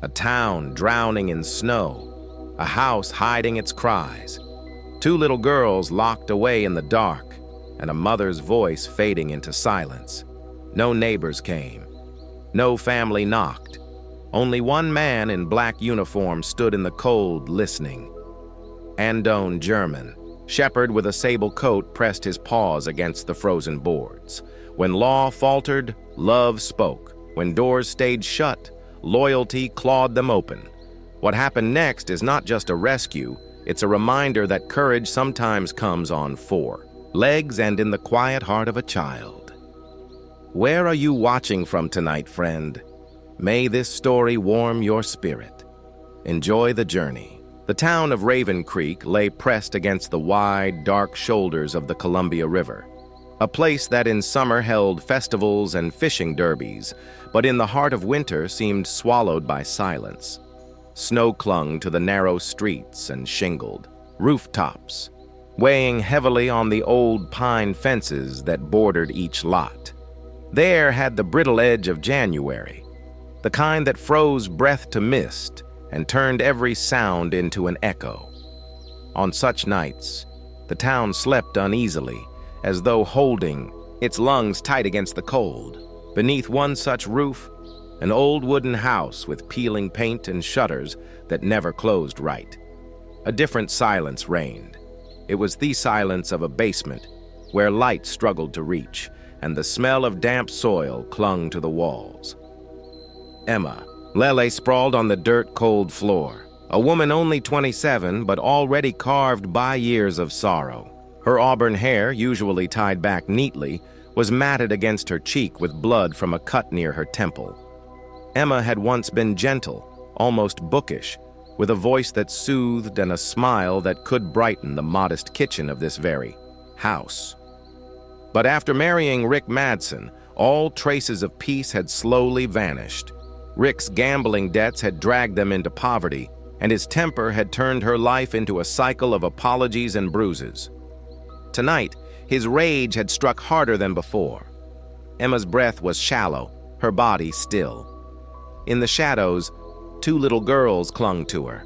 A town drowning in snow, a house hiding its cries, two little girls locked away in the dark, and a mother's voice fading into silence. No neighbors came. No family knocked. Only one man in black uniform stood in the cold, listening. Andone German, shepherd with a sable coat, pressed his paws against the frozen boards. When law faltered, love spoke. When doors stayed shut, loyalty clawed them open. What happened next is not just a rescue, it's a reminder that courage sometimes comes on four legs and in the quiet heart of a child. Where are you watching from tonight, friend? May this story warm your spirit. Enjoy the journey. The town of Raven Creek lay pressed against the wide, dark shoulders of the Columbia River, a place that in summer held festivals and fishing derbies, but in the heart of winter seemed swallowed by silence. Snow clung to the narrow streets and shingled rooftops, weighing heavily on the old pine fences that bordered each lot. The air had the brittle edge of January, the kind that froze breath to mist and turned every sound into an echo. On such nights, the town slept uneasily, as though holding its lungs tight against the cold. Beneath one such roof, an old wooden house with peeling paint and shutters that never closed right. A different silence reigned. It was the silence of a basement where light struggled to reach, and the smell of damp soil clung to the walls. Emma, Lele sprawled on the dirt-cold floor, a woman only 27 but already carved by years of sorrow. Her auburn hair, usually tied back neatly, was matted against her cheek with blood from a cut near her temple. Emma had once been gentle, almost bookish, with a voice that soothed and a smile that could brighten the modest kitchen of this very house. But after marrying Rick Madsen, all traces of peace had slowly vanished. Rick's gambling debts had dragged them into poverty, and his temper had turned her life into a cycle of apologies and bruises. Tonight, his rage had struck harder than before. Emma's breath was shallow, her body still. In the shadows, two little girls clung to her.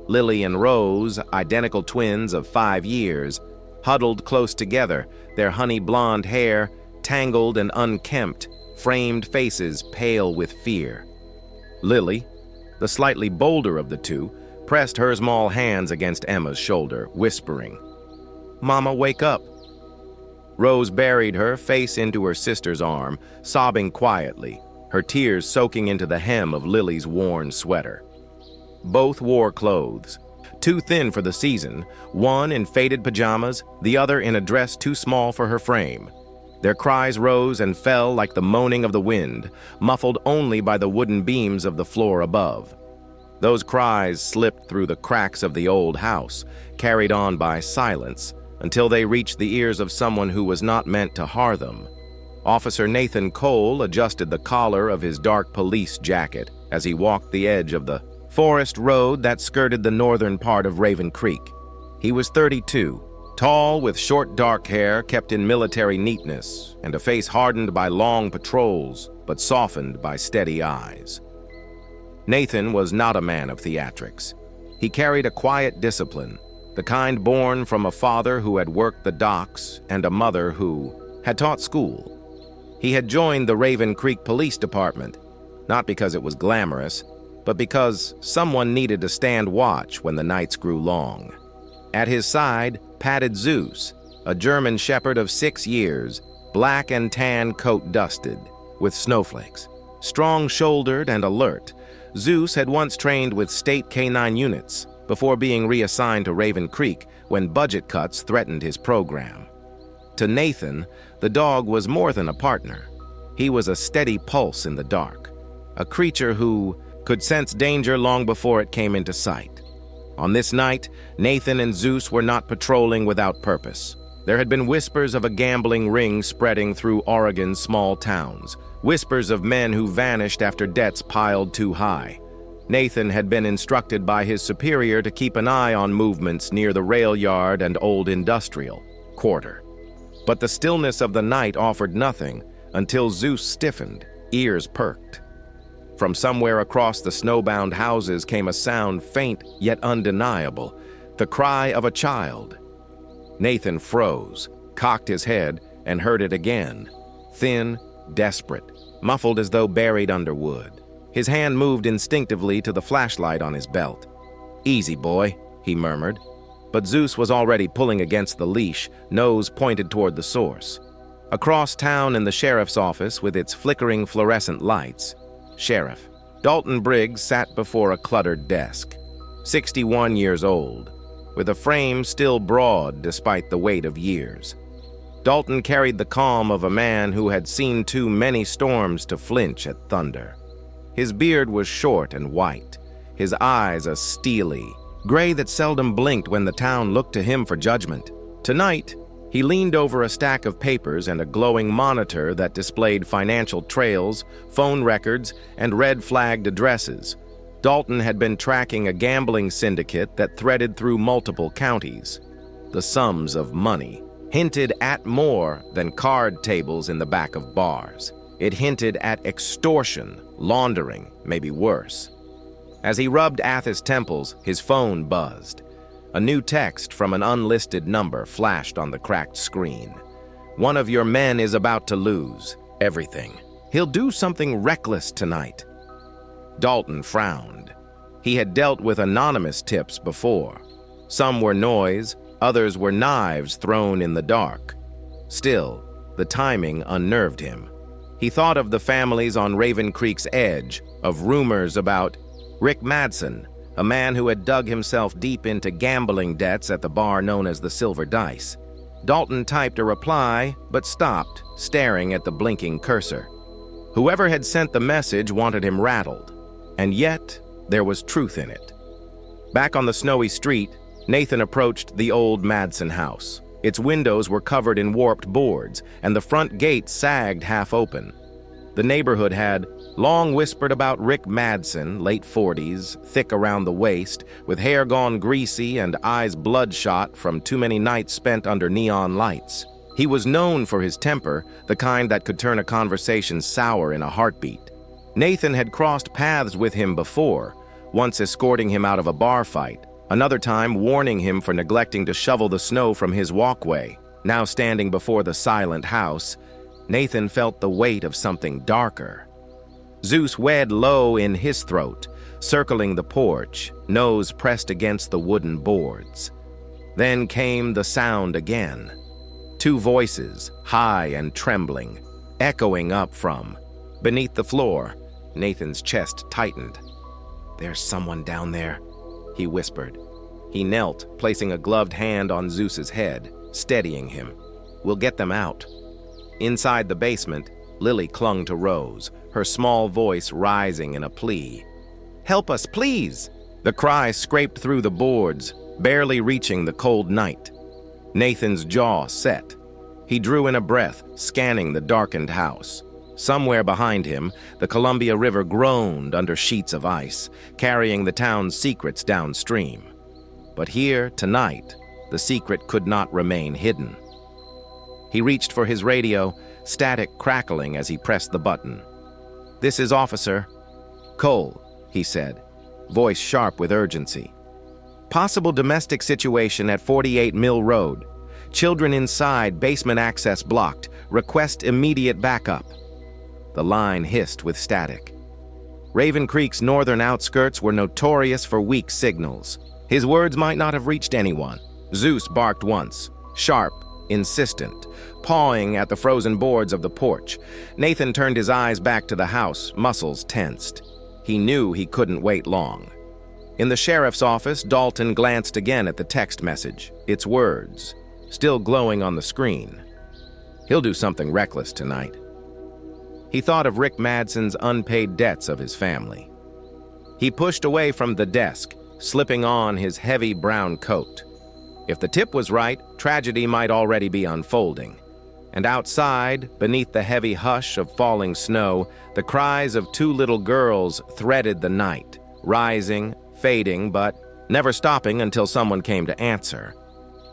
Lily and Rose, identical twins of 5 years, huddled close together, their honey blonde hair tangled and unkempt, framed faces pale with fear. Lily, the slightly bolder of the two, pressed her small hands against Emma's shoulder, whispering, "Mama, wake up." Rose buried her face into her sister's arm, sobbing quietly, her tears soaking into the hem of Lily's worn sweater. Both wore clothes, too thin for the season, one in faded pajamas, the other in a dress too small for her frame. Their cries rose and fell like the moaning of the wind, muffled only by the wooden beams of the floor above. Those cries slipped through the cracks of the old house, carried on by silence, until they reached the ears of someone who was not meant to har them. Officer Nathan Cole adjusted the collar of his dark police jacket as he walked the edge of the forest road that skirted the northern part of Raven Creek. He was 32, tall with short dark hair kept in military neatness, and a face hardened by long patrols but softened by steady eyes. Nathan was not a man of theatrics. He carried a quiet discipline, the kind born from a father who had worked the docks and a mother who had taught school. He had joined the Raven Creek Police Department, not because it was glamorous, but because someone needed to stand watch when the nights grew long. At his side padded Zeus, a German shepherd of 6 years, black and tan coat dusted, with snowflakes. Strong-shouldered and alert, Zeus had once trained with state K-9 units before being reassigned to Raven Creek when budget cuts threatened his program. To Nathan, the dog was more than a partner. He was a steady pulse in the dark, a creature who could sense danger long before it came into sight. On this night, Nathan and Zeus were not patrolling without purpose. There had been whispers of a gambling ring spreading through Oregon's small towns, whispers of men who vanished after debts piled too high. Nathan had been instructed by his superior to keep an eye on movements near the rail yard and old industrial quarter. But the stillness of the night offered nothing until Zeus stiffened, ears perked. From somewhere across the snowbound houses came a sound faint yet undeniable, the cry of a child. Nathan froze, cocked his head, and heard it again. Thin, desperate, muffled as though buried under wood. His hand moved instinctively to the flashlight on his belt. "Easy, boy," he murmured. But Zeus was already pulling against the leash, nose pointed toward the source. Across town in the sheriff's office with its flickering fluorescent lights, Sheriff Dalton Briggs sat before a cluttered desk, 61 years old, with a frame still broad despite the weight of years. Dalton carried the calm of a man who had seen too many storms to flinch at thunder. His beard was short and white, his eyes a steely gray that seldom blinked when the town looked to him for judgment. Tonight, he leaned over a stack of papers and a glowing monitor that displayed financial trails, phone records, and red-flagged addresses. Dalton had been tracking a gambling syndicate that threaded through multiple counties. The sums of money hinted at more than card tables in the back of bars. It hinted at extortion, laundering, maybe worse. As he rubbed Athos' temples, his phone buzzed. A new text from an unlisted number flashed on the cracked screen. "One of your men is about to lose everything. He'll do something reckless tonight." Dalton frowned. He had dealt with anonymous tips before. Some were noise, others were knives thrown in the dark. Still, the timing unnerved him. He thought of the families on Raven Creek's edge, of rumors about Rick Madsen, a man who had dug himself deep into gambling debts at the bar known as the Silver Dice. Dalton typed a reply, but stopped, staring at the blinking cursor. Whoever had sent the message wanted him rattled, and yet there was truth in it. Back on the snowy street, Nathan approached the old Madsen house. Its windows were covered in warped boards, and the front gate sagged half open. The neighborhood had long whispered about Rick Madsen, late 40s, thick around the waist, with hair gone greasy and eyes bloodshot from too many nights spent under neon lights. He was known for his temper, the kind that could turn a conversation sour in a heartbeat. Nathan had crossed paths with him before, once escorting him out of a bar fight, another time warning him for neglecting to shovel the snow from his walkway. Now standing before the silent house, Nathan felt the weight of something darker. Zeus wed low in his throat, circling the porch, nose pressed against the wooden boards. Then came the sound again. Two voices, high and trembling, echoing up from beneath the floor. Nathan's chest tightened. "There's someone down there," he whispered. He knelt, placing a gloved hand on Zeus's head, steadying him. "We'll get them out." Inside the basement, Lily clung to Rose, her small voice rising in a plea. "Help us, please!" The cry scraped through the boards, barely reaching the cold night. Nathan's jaw set. He drew in a breath, scanning the darkened house. Somewhere behind him, the Columbia River groaned under sheets of ice, carrying the town's secrets downstream. But here, tonight, the secret could not remain hidden. He reached for his radio, static crackling as he pressed the button. "This is Officer Cole," he said, voice sharp with urgency. "Possible domestic situation at 48 Mill Road. Children inside, basement access blocked. Request immediate backup." The line hissed with static. Raven Creek's northern outskirts were notorious for weak signals. His words might not have reached anyone. Zeus barked once, sharp, insistent, pawing at the frozen boards of the porch. Nathan turned his eyes back to the house, muscles tensed. He knew he couldn't wait long. In the sheriff's office, Dalton glanced again at the text message, its words, still glowing on the screen. "He'll do something reckless tonight." He thought of Rick Madsen's unpaid debts of his family. He pushed away from the desk, slipping on his heavy brown coat. If the tip was right, tragedy might already be unfolding. And outside, beneath the heavy hush of falling snow, the cries of two little girls threaded the night, rising, fading, but never stopping until someone came to answer.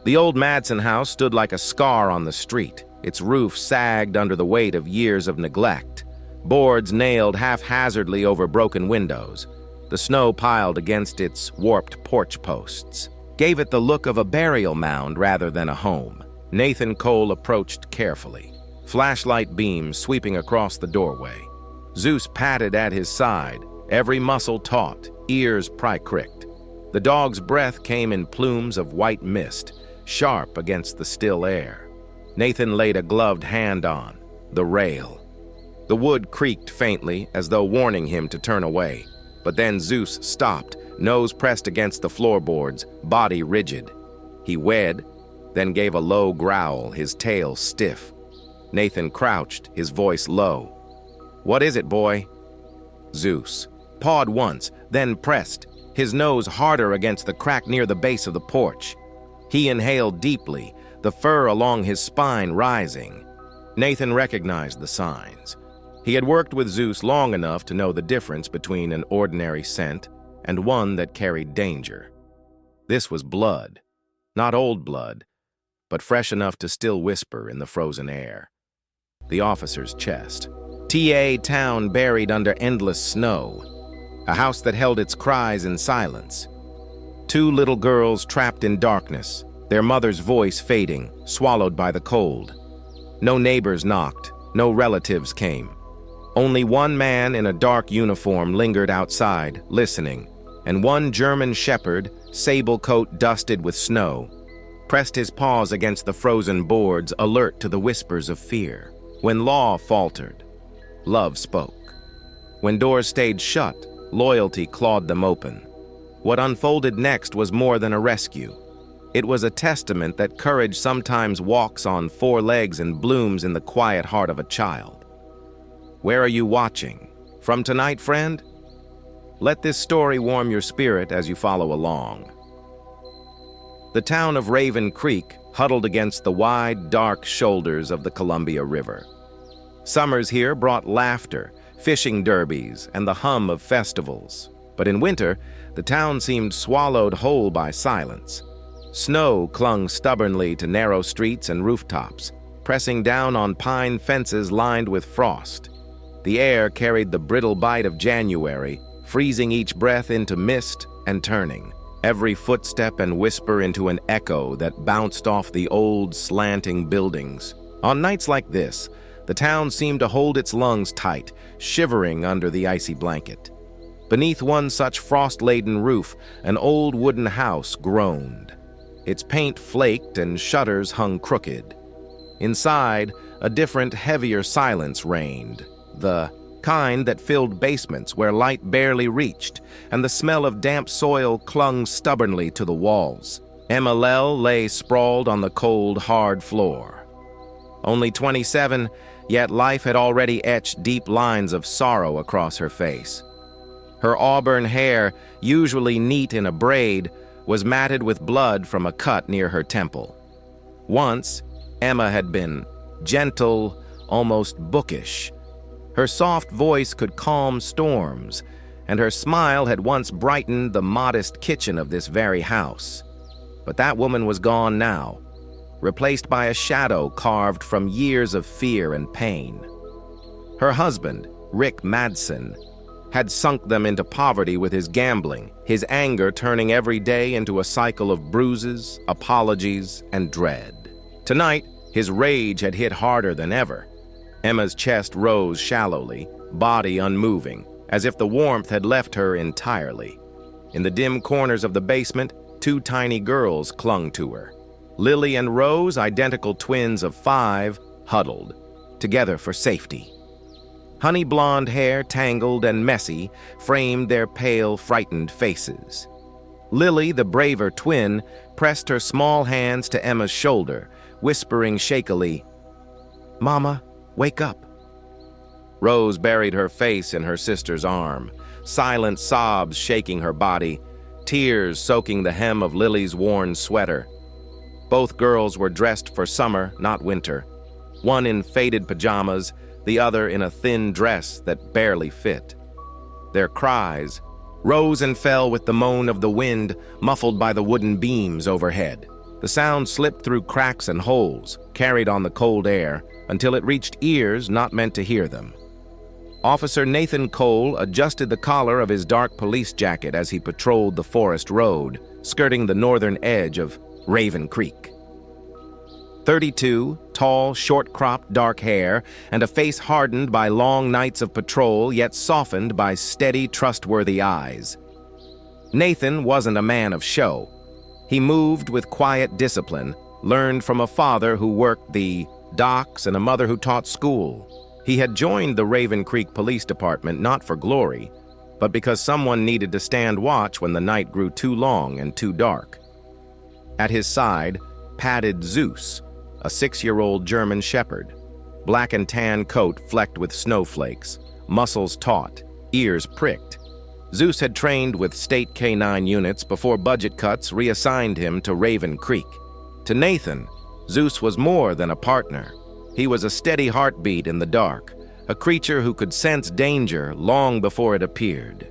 The old Madsen house stood like a scar on the street. Its roof sagged under the weight of years of neglect. boards nailed haphazardly over broken windows. The snow piled against its warped porch posts gave it the look of a burial mound rather than a home. Nathan Cole approached carefully, flashlight beams sweeping across the doorway. Zeus padded at his side, every muscle taut, ears pry-cricked. The dog's breath came in plumes of white mist, sharp against the still air. Nathan laid a gloved hand on the rail. The wood creaked faintly, as though warning him to turn away. But then Zeus stopped, nose pressed against the floorboards, body rigid. He wed, then gave a low growl, his tail stiff. Nathan crouched, his voice low. "What is it, boy?" Zeus pawed once, then pressed, his nose harder against the crack near the base of the porch. He inhaled deeply, the fur along his spine rising. Nathan recognized the signs. He had worked with Zeus long enough to know the difference between an ordinary scent and one that carried danger. This was blood, not old blood, but fresh enough to still whisper in the frozen air. The officer's chest. TA town buried under endless snow. A house that held its cries in silence. Two little girls trapped in darkness, their mother's voice fading, swallowed by the cold. No neighbors knocked, no relatives came. Only one man in a dark uniform lingered outside, listening, and one German shepherd, sable coat dusted with snow, pressed his paws against the frozen boards, alert to the whispers of fear. When law faltered, love spoke. When doors stayed shut, loyalty clawed them open. What unfolded next was more than a rescue. It was a testament that courage sometimes walks on four legs and blooms in the quiet heart of a child. Where are you watching? From tonight, friend? Let this story warm your spirit as you follow along. The town of Raven Creek huddled against the wide, dark shoulders of the Columbia River. Summers here brought laughter, fishing derbies, and the hum of festivals. But in winter, the town seemed swallowed whole by silence. Snow clung stubbornly to narrow streets and rooftops, pressing down on pine fences lined with frost. The air carried the brittle bite of January, freezing each breath into mist and turning, every footstep and whisper into an echo that bounced off the old, slanting buildings. On nights like this, the town seemed to hold its lungs tight, shivering under the icy blanket. Beneath one such frost-laden roof, an old wooden house groaned. Its paint flaked and shutters hung crooked. Inside, a different, heavier silence reigned, the kind that filled basements where light barely reached, and the smell of damp soil clung stubbornly to the walls. Emma Lell lay sprawled on the cold, hard floor. Only 27, yet life had already etched deep lines of sorrow across her face. Her auburn hair, usually neat in a braid, was matted with blood from a cut near her temple. Once, Emma had been gentle, almost bookish. Her soft voice could calm storms, and her smile had once brightened the modest kitchen of this very house. But that woman was gone now, replaced by a shadow carved from years of fear and pain. Her husband, Rick Madsen, had sunk them into poverty with his gambling, his anger turning every day into a cycle of bruises, apologies, and dread. Tonight, his rage had hit harder than ever. Emma's chest rose shallowly, body unmoving, as if the warmth had left her entirely. In the dim corners of the basement, two tiny girls clung to her. Lily and Rose, identical twins of 5, huddled, together for safety. Honey blonde hair, tangled and messy, framed their pale, frightened faces. Lily, the braver twin, pressed her small hands to Emma's shoulder, whispering shakily, "Mama, wake up." Rose buried her face in her sister's arm, silent sobs shaking her body, tears soaking the hem of Lily's worn sweater. Both girls were dressed for summer, not winter, one in faded pajamas, the other in a thin dress that barely fit. Their cries rose and fell with the moan of the wind, muffled by the wooden beams overhead. The sound slipped through cracks and holes, carried on the cold air, until it reached ears not meant to hear them. Officer Nathan Cole adjusted the collar of his dark police jacket as he patrolled the forest road, skirting the northern edge of Raven Creek. 32, tall, short-cropped dark hair, and a face hardened by long nights of patrol, yet softened by steady, trustworthy eyes. Nathan wasn't a man of show. He moved with quiet discipline, learned from a father who worked the docks and a mother who taught school. He had joined the Raven Creek Police Department not for glory, but because someone needed to stand watch when the night grew too long and too dark. At his side, padded Zeus, a 6-year-old German shepherd, black and tan coat flecked with snowflakes, muscles taut, ears pricked. Zeus had trained with state K-9 units before budget cuts reassigned him to Raven Creek. To Nathan, Zeus was more than a partner. He was a steady heartbeat in the dark, a creature who could sense danger long before it appeared.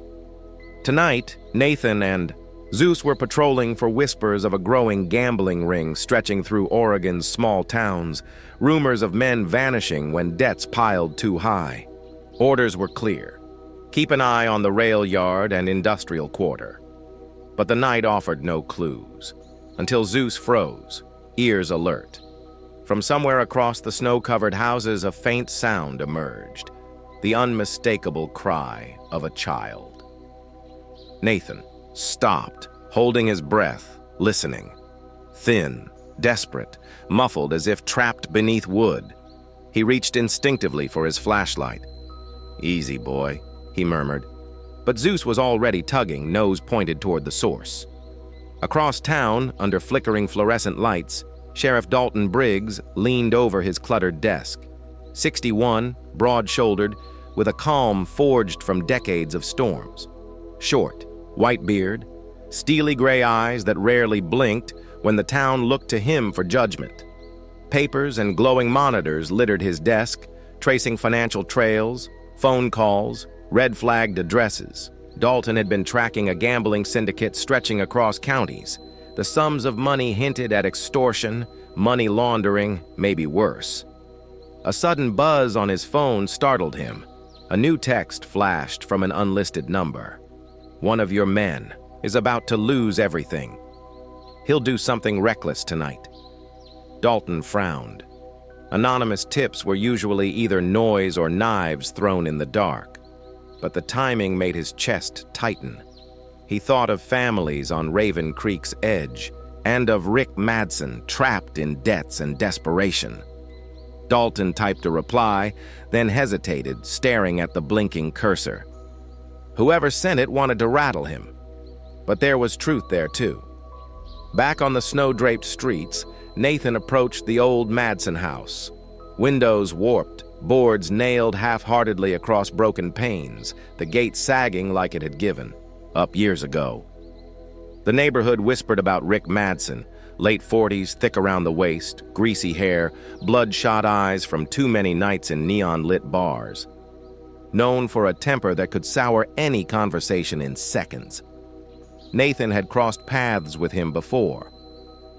Tonight, Nathan and Zeus were patrolling for whispers of a growing gambling ring stretching through Oregon's small towns, rumors of men vanishing when debts piled too high. Orders were clear. Keep an eye on the rail yard and industrial quarter. But the night offered no clues, until Zeus froze, ears alert. From somewhere across the snow-covered houses, a faint sound emerged, the unmistakable cry of a child. Nathan stopped, holding his breath, listening. Thin, desperate, muffled as if trapped beneath wood. He reached instinctively for his flashlight. "Easy, boy," he murmured. But Zeus was already tugging, nose pointed toward the source. Across town, under flickering fluorescent lights, Sheriff Dalton Briggs leaned over his cluttered desk. 61, broad-shouldered, with a calm forged from decades of storms. Short, white beard, steely gray eyes that rarely blinked when the town looked to him for judgment. Papers and glowing monitors littered his desk, tracing financial trails, phone calls, red-flagged addresses. Dalton had been tracking a gambling syndicate stretching across counties. The sums of money hinted at extortion, money laundering, maybe worse. A sudden buzz on his phone startled him. A new text flashed from an unlisted number. "One of your men is about to lose everything. He'll do something reckless tonight." Dalton frowned. Anonymous tips were usually either noise or knives thrown in the dark, but the timing made his chest tighten. He thought of families on Raven Creek's edge, and of Rick Madsen trapped in debts and desperation. Dalton typed a reply, then hesitated, staring at the blinking cursor. Whoever sent it wanted to rattle him. But there was truth there, too. Back on the snow-draped streets, Nathan approached the old Madsen house. Windows warped, boards nailed half-heartedly across broken panes, the gate sagging like it had given up years ago. The neighborhood whispered about Rick Madsen, late 40s, thick around the waist, greasy hair, bloodshot eyes from too many nights in neon-lit bars. Known for a temper that could sour any conversation in seconds. Nathan had crossed paths with him before,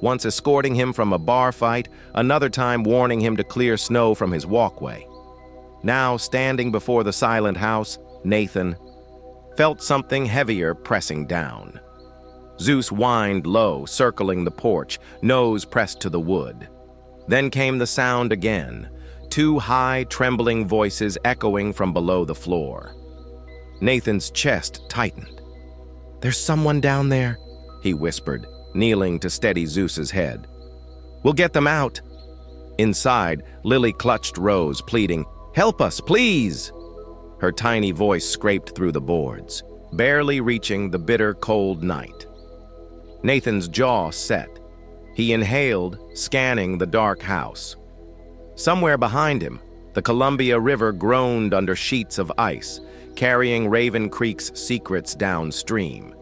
once escorting him from a bar fight, another time warning him to clear snow from his walkway. Now, standing before the silent house, Nathan felt something heavier pressing down. Zeus whined low, circling the porch, nose pressed to the wood. Then came the sound again, two high, trembling voices echoing from below the floor. Nathan's chest tightened. "There's someone down there," he whispered, kneeling to steady Zeus's head. "We'll get them out." Inside, Lily clutched Rose, pleading, "Help us, please!" Her tiny voice scraped through the boards, barely reaching the bitter, cold night. Nathan's jaw set. He inhaled, scanning the dark house. Somewhere behind him, the Columbia River groaned under sheets of ice, carrying Raven Creek's secrets downstream.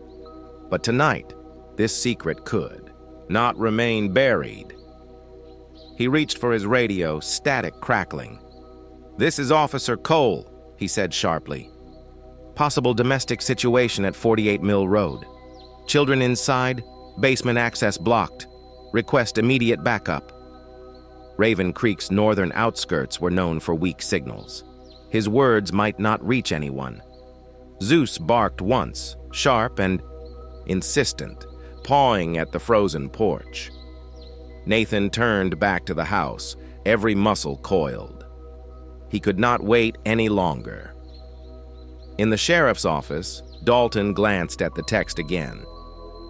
But tonight, this secret could not remain buried. He reached for his radio, static crackling. "This is Officer Cole," he said sharply. "Possible domestic situation at 48 Mill Road. Children inside, basement access blocked. Request immediate backup." Raven Creek's northern outskirts were known for weak signals. His words might not reach anyone. Zeus barked once, sharp and insistent, pawing at the frozen porch. Nathan turned back to the house, every muscle coiled. He could not wait any longer. In the sheriff's office, Dalton glanced at the text again.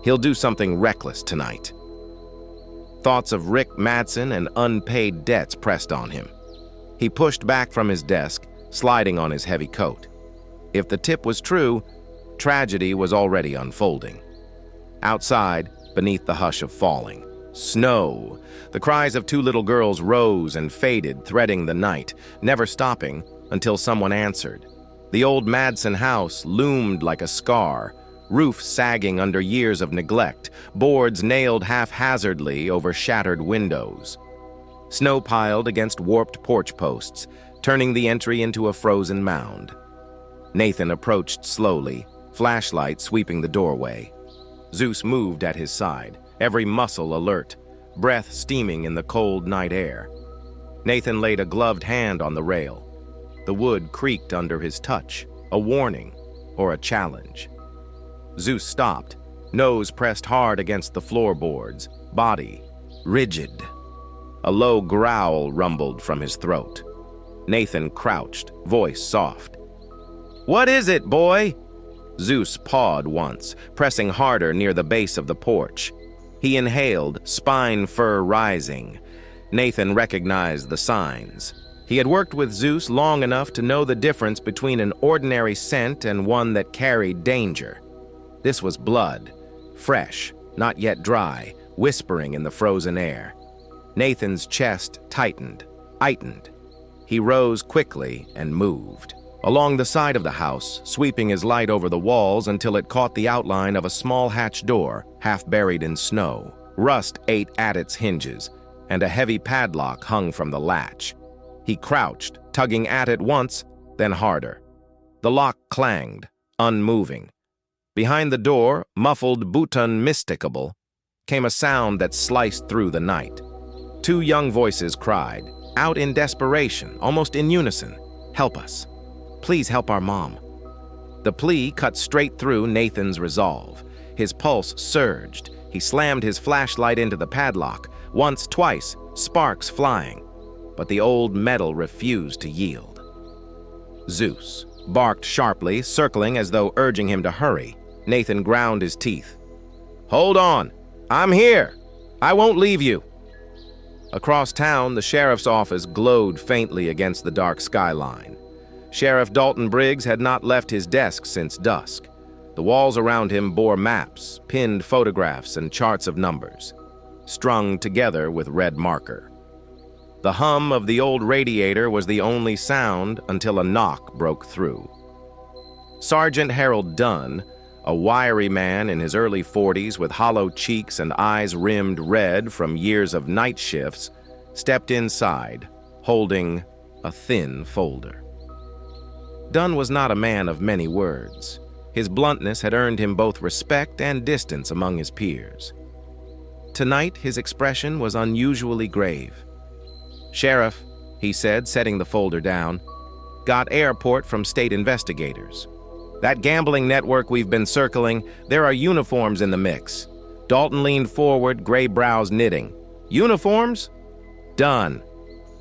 He'll do something reckless tonight. Thoughts of Rick Madsen and unpaid debts pressed on him. He pushed back from his desk, sliding on his heavy coat. If the tip was true, tragedy was already unfolding. Outside, beneath the hush of falling, snow. The cries of two little girls rose and faded, threading the night, never stopping until someone answered. The old Madsen house loomed like a scar, roof sagging under years of neglect, boards nailed haphazardly over shattered windows. Snow piled against warped porch posts, turning the entry into a frozen mound. Nathan approached slowly, flashlight sweeping the doorway. Zeus moved at his side, every muscle alert, breath steaming in the cold night air. Nathan laid a gloved hand on the rail. The wood creaked under his touch, a warning or a challenge. Zeus stopped, nose pressed hard against the floorboards, body rigid. A low growl rumbled from his throat. Nathan crouched, voice soft. "What is it, boy?" Zeus pawed once, pressing harder near the base of the porch. He inhaled, spine fur rising. Nathan recognized the signs. He had worked with Zeus long enough to know the difference between an ordinary scent and one that carried danger. This was blood, fresh, not yet dry, whispering in the frozen air. Nathan's chest tightened. He rose quickly and moved. Along the side of the house, sweeping his light over the walls until it caught the outline of a small hatch door, half buried in snow. Rust ate at its hinges, and a heavy padlock hung from the latch. He crouched, tugging at it once, then harder. The lock clanged, unmoving. Behind the door, muffled but unmistakable, came a sound that sliced through the night. Two young voices cried, out in desperation, almost in unison, "Help us. Please help our mom." The plea cut straight through Nathan's resolve. His pulse surged. He slammed his flashlight into the padlock, once, twice, sparks flying. But the old metal refused to yield. Zeus barked sharply, circling as though urging him to hurry. Nathan ground his teeth. "Hold on! I'm here! I won't leave you!" Across town, the sheriff's office glowed faintly against the dark skyline. Sheriff Dalton Briggs had not left his desk since dusk. The walls around him bore maps, pinned photographs, and charts of numbers, strung together with red marker. The hum of the old radiator was the only sound until a knock broke through. Sergeant Harold Dunn, a wiry man in his early 40s with hollow cheeks and eyes rimmed red from years of night shifts, stepped inside, holding a thin folder. Dunn was not a man of many words. His bluntness had earned him both respect and distance among his peers. Tonight, his expression was unusually grave. "Sheriff," he said, setting the folder down, "got airport from state investigators. That gambling network we've been circling, there are uniforms in the mix." Dalton leaned forward, gray brows knitting. "Uniforms?" "Done.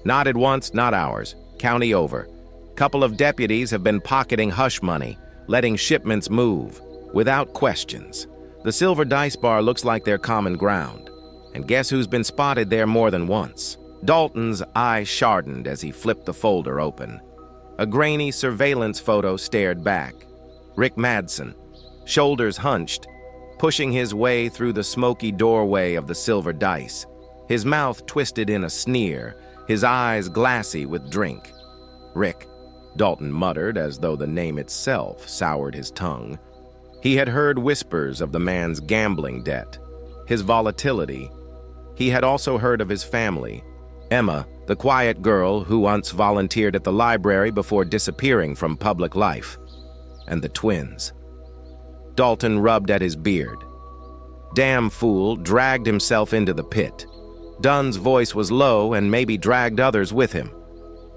Not at once, not ours. County over. Couple of deputies have been pocketing hush money, letting shipments move, without questions. The Silver Dice Bar looks like their common ground. And guess who's been spotted there more than once?" Dalton's eye shardened as he flipped the folder open. A grainy surveillance photo stared back. Rick Madsen, shoulders hunched, pushing his way through the smoky doorway of the Silver Dice, his mouth twisted in a sneer, his eyes glassy with drink. "Rick," Dalton muttered as though the name itself soured his tongue. He had heard whispers of the man's gambling debt, his volatility. He had also heard of his family. Emma, the quiet girl who once volunteered at the library before disappearing from public life. And the twins. Dalton rubbed at his beard. Damn fool dragged himself into the pit. Dunn's voice was low and maybe dragged others with him.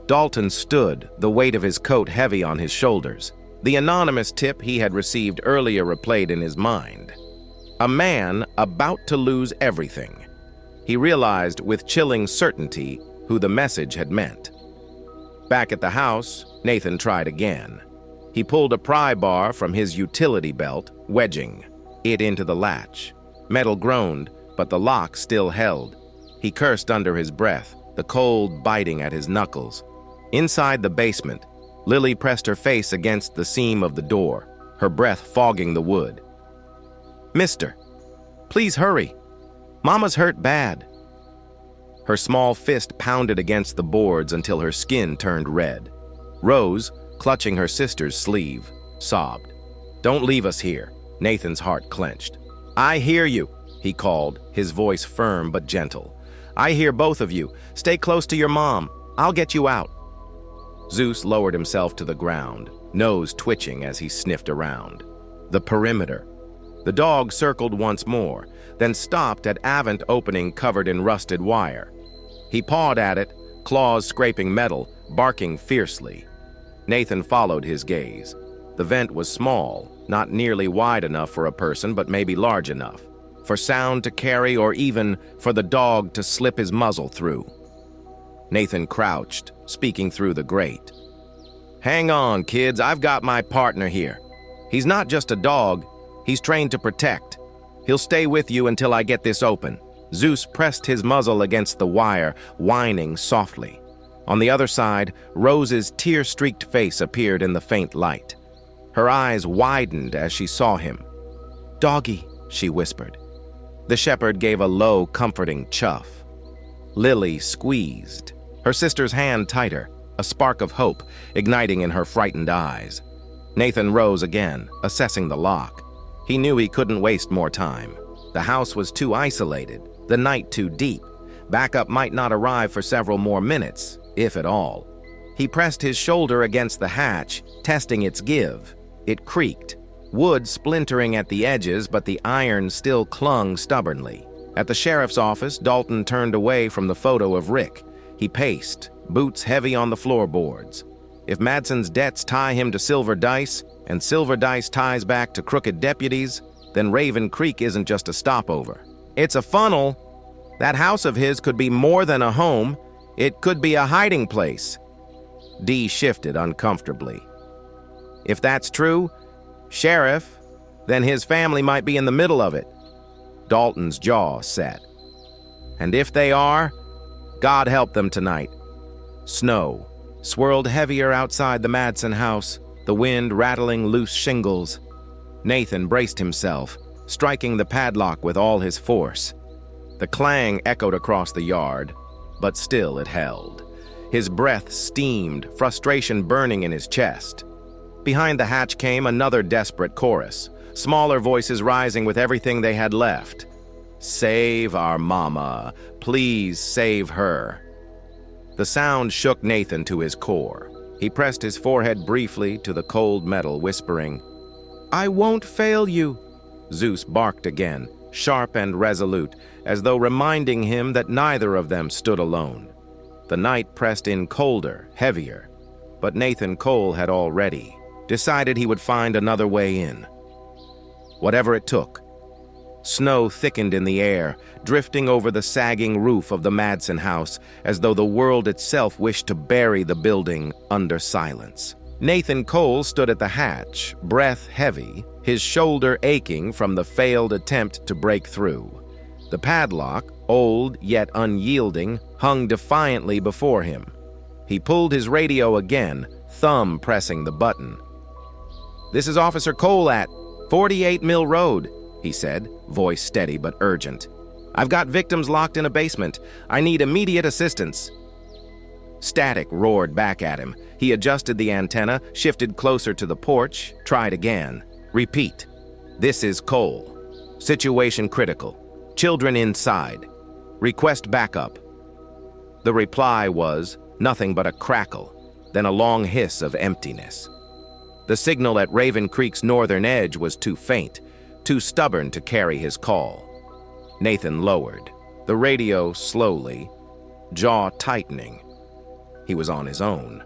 Dalton stood, the weight of his coat heavy on his shoulders. The anonymous tip he had received earlier replayed in his mind. A man about to lose everything. He realized with chilling certainty who the message had meant. Back at the house, Nathan tried again. He pulled a pry bar from his utility belt, wedging it into the latch. Metal groaned, but the lock still held. He cursed under his breath, the cold biting at his knuckles. Inside the basement, Lily pressed her face against the seam of the door, her breath fogging the wood. "Mister, please hurry. Mama's hurt bad." Her small fist pounded against the boards until her skin turned red. Rose, clutching her sister's sleeve, sobbed. "Don't leave us here." Nathan's heart clenched. "I hear you," he called, his voice firm but gentle. "I hear both of you. Stay close to your mom. I'll get you out." Zeus lowered himself to the ground, nose twitching as he sniffed around. The perimeter. The dog circled once more, then stopped at Avent opening covered in rusted wire. He pawed at it, claws scraping metal, barking fiercely. Nathan followed his gaze. The vent was small, not nearly wide enough for a person, but maybe large enough, for sound to carry or even for the dog to slip his muzzle through. Nathan crouched, speaking through the grate. "Hang on, kids, I've got my partner here. He's not just a dog, he's trained to protect. He'll stay with you until I get this open." Zeus pressed his muzzle against the wire, whining softly. On the other side, Rose's tear-streaked face appeared in the faint light. Her eyes widened as she saw him. "Doggy," she whispered. The shepherd gave a low, comforting chuff. Lily squeezed, her sister's hand tighter, a spark of hope igniting in her frightened eyes. Nathan rose again, assessing the lock. He knew he couldn't waste more time. The house was too isolated, the night too deep. Backup might not arrive for several more minutes, if at all. He pressed his shoulder against the hatch, testing its give. It creaked, wood splintering at the edges, but the iron still clung stubbornly. At the sheriff's office, Dalton turned away from the photo of Rick. He paced, boots heavy on the floorboards. If Madsen's debts tie him to Silver Dice, and Silver Dice ties back to crooked deputies, then Raven Creek isn't just a stopover. It's a funnel. That house of his could be more than a home. It could be a hiding place. Dee shifted uncomfortably. If that's true, Sheriff, then his family might be in the middle of it. Dalton's jaw set. And if they are, God help them tonight. Snow swirled heavier outside the Madsen house, the wind rattling loose shingles. Nathan braced himself, striking the padlock with all his force. The clang echoed across the yard, but still it held. His breath steamed, frustration burning in his chest. Behind the hatch came another desperate chorus, smaller voices rising with everything they had left. "Save our mama. Please save her." The sound shook Nathan to his core. He pressed his forehead briefly to the cold metal, whispering, "I won't fail you." Zeus barked again, sharp and resolute, as though reminding him that neither of them stood alone. The night pressed in colder, heavier, but Nathan Cole had already decided he would find another way in. Whatever it took. Snow thickened in the air, drifting over the sagging roof of the Madsen house, as though the world itself wished to bury the building under silence. Nathan Cole stood at the hatch, breath heavy, his shoulder aching from the failed attempt to break through. The padlock, old yet unyielding, hung defiantly before him. He pulled his radio again, thumb pressing the button. "This is Officer Cole at 48 Mill Road," he said, voice steady but urgent. "I've got victims locked in a basement. I need immediate assistance." Static roared back at him. He adjusted the antenna, shifted closer to the porch, tried again. "Repeat. This is Cole. Situation critical. Children inside. Request backup." The reply was nothing but a crackle, then a long hiss of emptiness. The signal at Raven Creek's northern edge was too faint, too stubborn to carry his call. Nathan lowered the radio slowly, jaw tightening. he was on his own.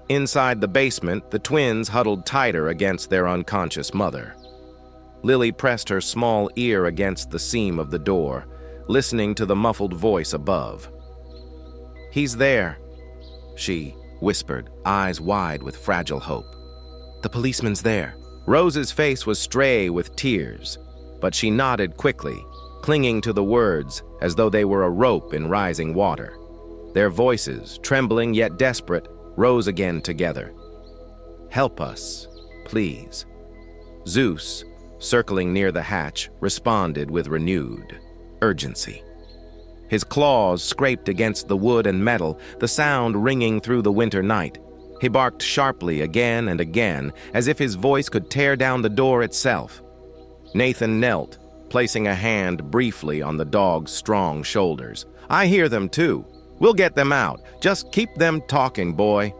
Inside the basement, the twins huddled tighter against their unconscious mother. Lily pressed her small ear against the seam of the door, listening to the muffled voice above. "He's there," she whispered, eyes wide with fragile hope. "The policeman's there." Rose's face was stray with tears, but she nodded quickly, clinging to the words as though they were a rope in rising water. Their voices, trembling yet desperate, rose again together. "Help us, please." Zeus, circling near the hatch, responded with renewed urgency. His claws scraped against the wood and metal, the sound ringing through the winter night. He barked sharply again and again, as if his voice could tear down the door itself. Nathan knelt, placing a hand briefly on the dog's strong shoulders. "I hear them too. We'll get them out. Just keep them talking, boy."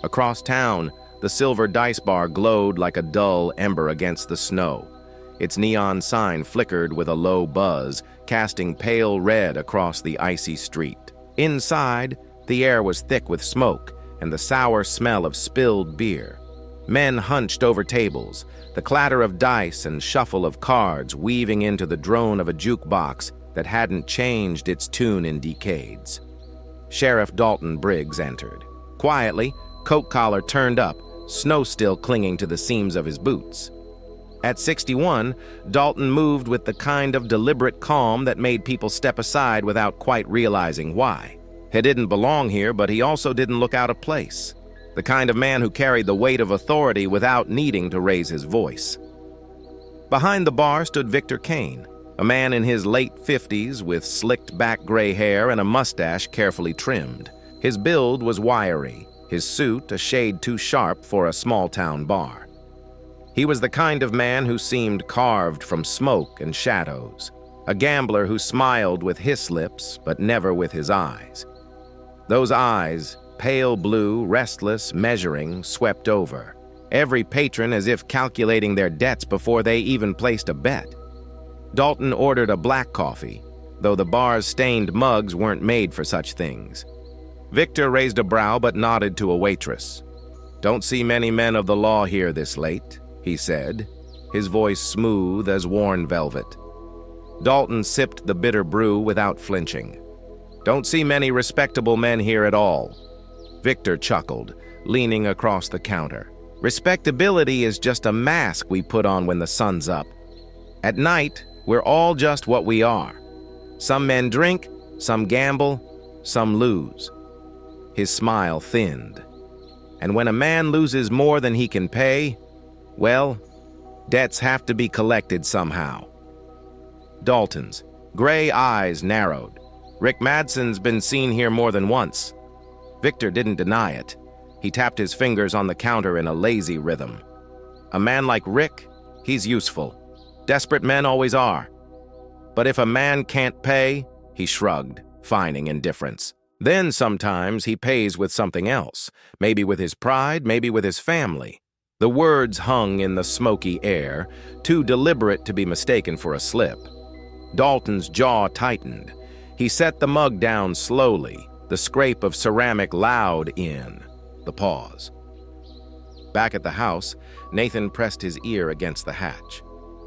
Across town, the silver dice bar glowed like a dull ember against the snow. Its neon sign flickered with a low buzz, casting pale red across the icy street. Inside, the air was thick with smoke and the sour smell of spilled beer. Men hunched over tables, the clatter of dice and shuffle of cards weaving into the drone of a jukebox that hadn't changed its tune in decades. Sheriff Dalton Briggs entered. Quietly, coat collar turned up, snow still clinging to the seams of his boots. At 61, Dalton moved with the kind of deliberate calm that made people step aside without quite realizing why. He didn't belong here, but he also didn't look out of place. The kind of man who carried the weight of authority without needing to raise his voice. Behind the bar stood Victor Kane, a man in his late 50s with slicked back gray hair and a mustache carefully trimmed. His build was wiry, his suit a shade too sharp for a small-town bar. He was the kind of man who seemed carved from smoke and shadows, a gambler who smiled with his lips but never with his eyes. Those eyes, pale blue, restless, measuring, swept over, every patron as if calculating their debts before they even placed a bet. Dalton ordered a black coffee, though the bar's stained mugs weren't made for such things. Victor raised a brow but nodded to a waitress. "Don't see many men of the law here this late," he said, his voice smooth as worn velvet. Dalton sipped the bitter brew without flinching. "Don't see many respectable men here at all." Victor chuckled, leaning across the counter. "Respectability is just a mask we put on when the sun's up. At night, we're all just what we are. Some men drink, some gamble, some lose." His smile thinned. "And when a man loses more than he can pay, well, debts have to be collected somehow." Dalton's gray eyes narrowed. "Rick Madsen's been seen here more than once." Victor didn't deny it. He tapped his fingers on the counter in a lazy rhythm. "A man like Rick, he's useful. Desperate men always are. But if a man can't pay," he shrugged, feigning indifference. "Then sometimes he pays with something else, maybe with his pride, maybe with his family." The words hung in the smoky air, too deliberate to be mistaken for a slip. Dalton's jaw tightened. He set the mug down slowly, the scrape of ceramic loud in the pause. Back at the house, Nathan pressed his ear against the hatch.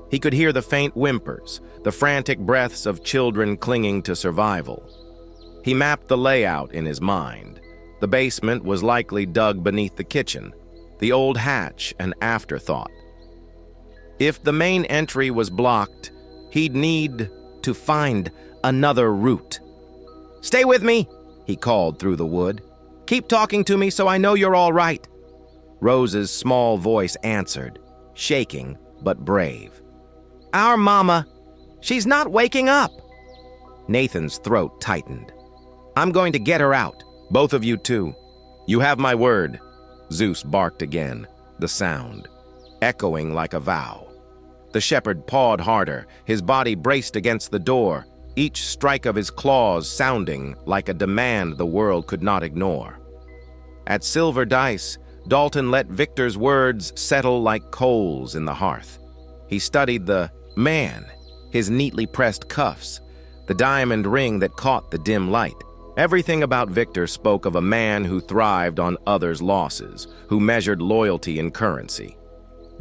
He could hear the faint whimpers, the frantic breaths of children clinging to survival. He mapped the layout in his mind. The basement was likely dug beneath the kitchen, the old hatch an afterthought. If the main entry was blocked, he'd need to find another route. "Stay with me," he called through the wood. "Keep talking to me so I know you're all right." Rose's small voice answered, shaking but brave. "Our mama, she's not waking up." Nathan's throat tightened. "I'm going to get her out. Both of you too. You have my word." Zeus barked again, the sound echoing like a vow. The shepherd pawed harder, his body braced against the door, each strike of his claws sounding like a demand the world could not ignore. At Silver Dice, Dalton let Victor's words settle like coals in the hearth. He studied the man, his neatly pressed cuffs, the diamond ring that caught the dim light. Everything about Victor spoke of a man who thrived on others' losses, who measured loyalty in currency.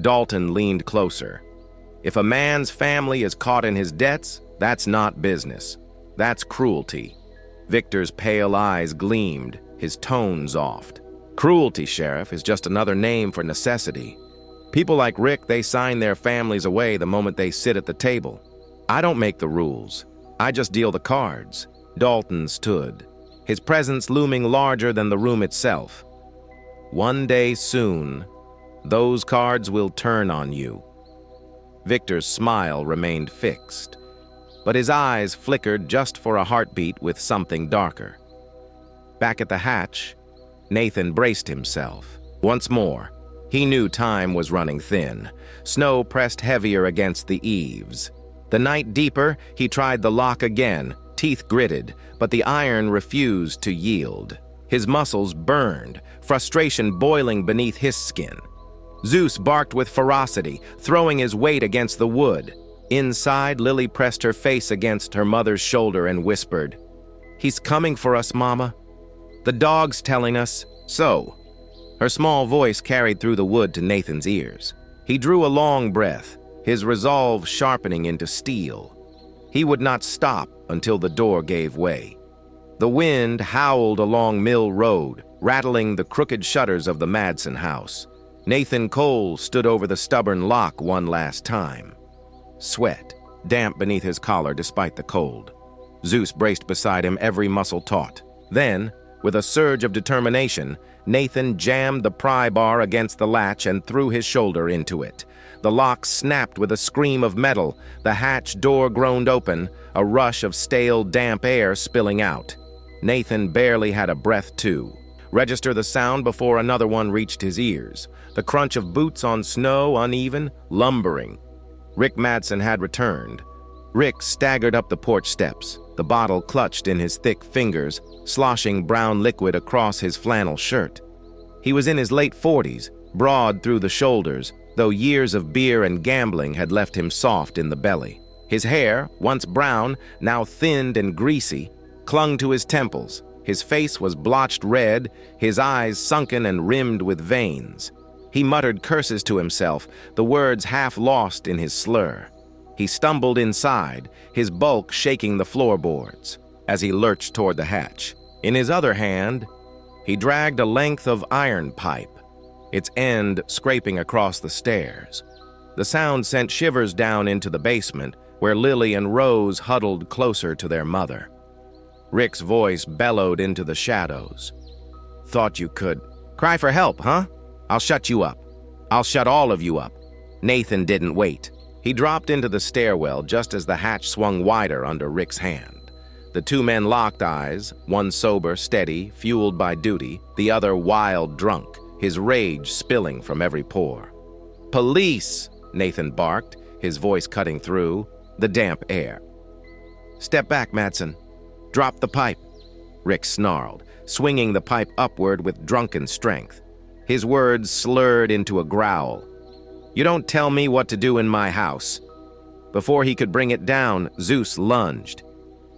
Dalton leaned closer. If a man's family is caught in his debts, that's not business. That's cruelty. Victor's pale eyes gleamed, his tone soft. Cruelty, Sheriff, is just another name for necessity. People like Rick, they sign their families away the moment they sit at the table. I don't make the rules. I just deal the cards. Dalton stood, his presence looming larger than the room itself. One day soon, those cards will turn on you. Victor's smile remained fixed, but his eyes flickered just for a heartbeat with something darker. Back at the hatch, Nathan braced himself. Once more, he knew time was running thin. Snow pressed heavier against the eaves. The night deeper, he tried the lock again, teeth gritted, but the iron refused to yield. His muscles burned, frustration boiling beneath his skin. Zeus barked with ferocity, throwing his weight against the wood. Inside, Lily pressed her face against her mother's shoulder and whispered, "He's coming for us, Mama. The dog's telling us so." Her small voice carried through the wood to Nathan's ears. He drew a long breath, his resolve sharpening into steel. He would not stop until the door gave way. The wind howled along Mill Road, rattling the crooked shutters of the Madsen house. Nathan Cole stood over the stubborn lock one last time. Sweat, damp beneath his collar despite the cold. Zeus braced beside him, every muscle taut. Then, with a surge of determination, Nathan jammed the pry bar against the latch and threw his shoulder into it. The lock snapped with a scream of metal. The hatch door groaned open, a rush of stale, damp air spilling out. Nathan barely had a breath, too. Register the sound before another one reached his ears. The crunch of boots on snow, uneven, lumbering. Rick Madsen had returned. Rick staggered up the porch steps, the bottle clutched in his thick fingers, sloshing brown liquid across his flannel shirt. He was in his late 40s, broad through the shoulders, though years of beer and gambling had left him soft in the belly. His hair, once brown, now thinned and greasy, clung to his temples. His face was blotched red, his eyes sunken and rimmed with veins. He muttered curses to himself, the words half lost in his slur. He stumbled inside, his bulk shaking the floorboards, as he lurched toward the hatch. In his other hand, he dragged a length of iron pipe, its end scraping across the stairs. The sound sent shivers down into the basement, where Lily and Rose huddled closer to their mother. Rick's voice bellowed into the shadows. "Thought you could cry for help, huh? I'll shut you up. I'll shut all of you up." Nathan didn't wait. He dropped into the stairwell just as the hatch swung wider under Rick's hand. The two men locked eyes, one sober, steady, fueled by duty, the other wild, drunk, his rage spilling from every pore. "Police!" Nathan barked, his voice cutting through the damp air. "Step back, Madsen. Drop the pipe," Rick snarled, swinging the pipe upward with drunken strength. His words slurred into a growl. "You don't tell me what to do in my house." Before he could bring it down, Zeus lunged.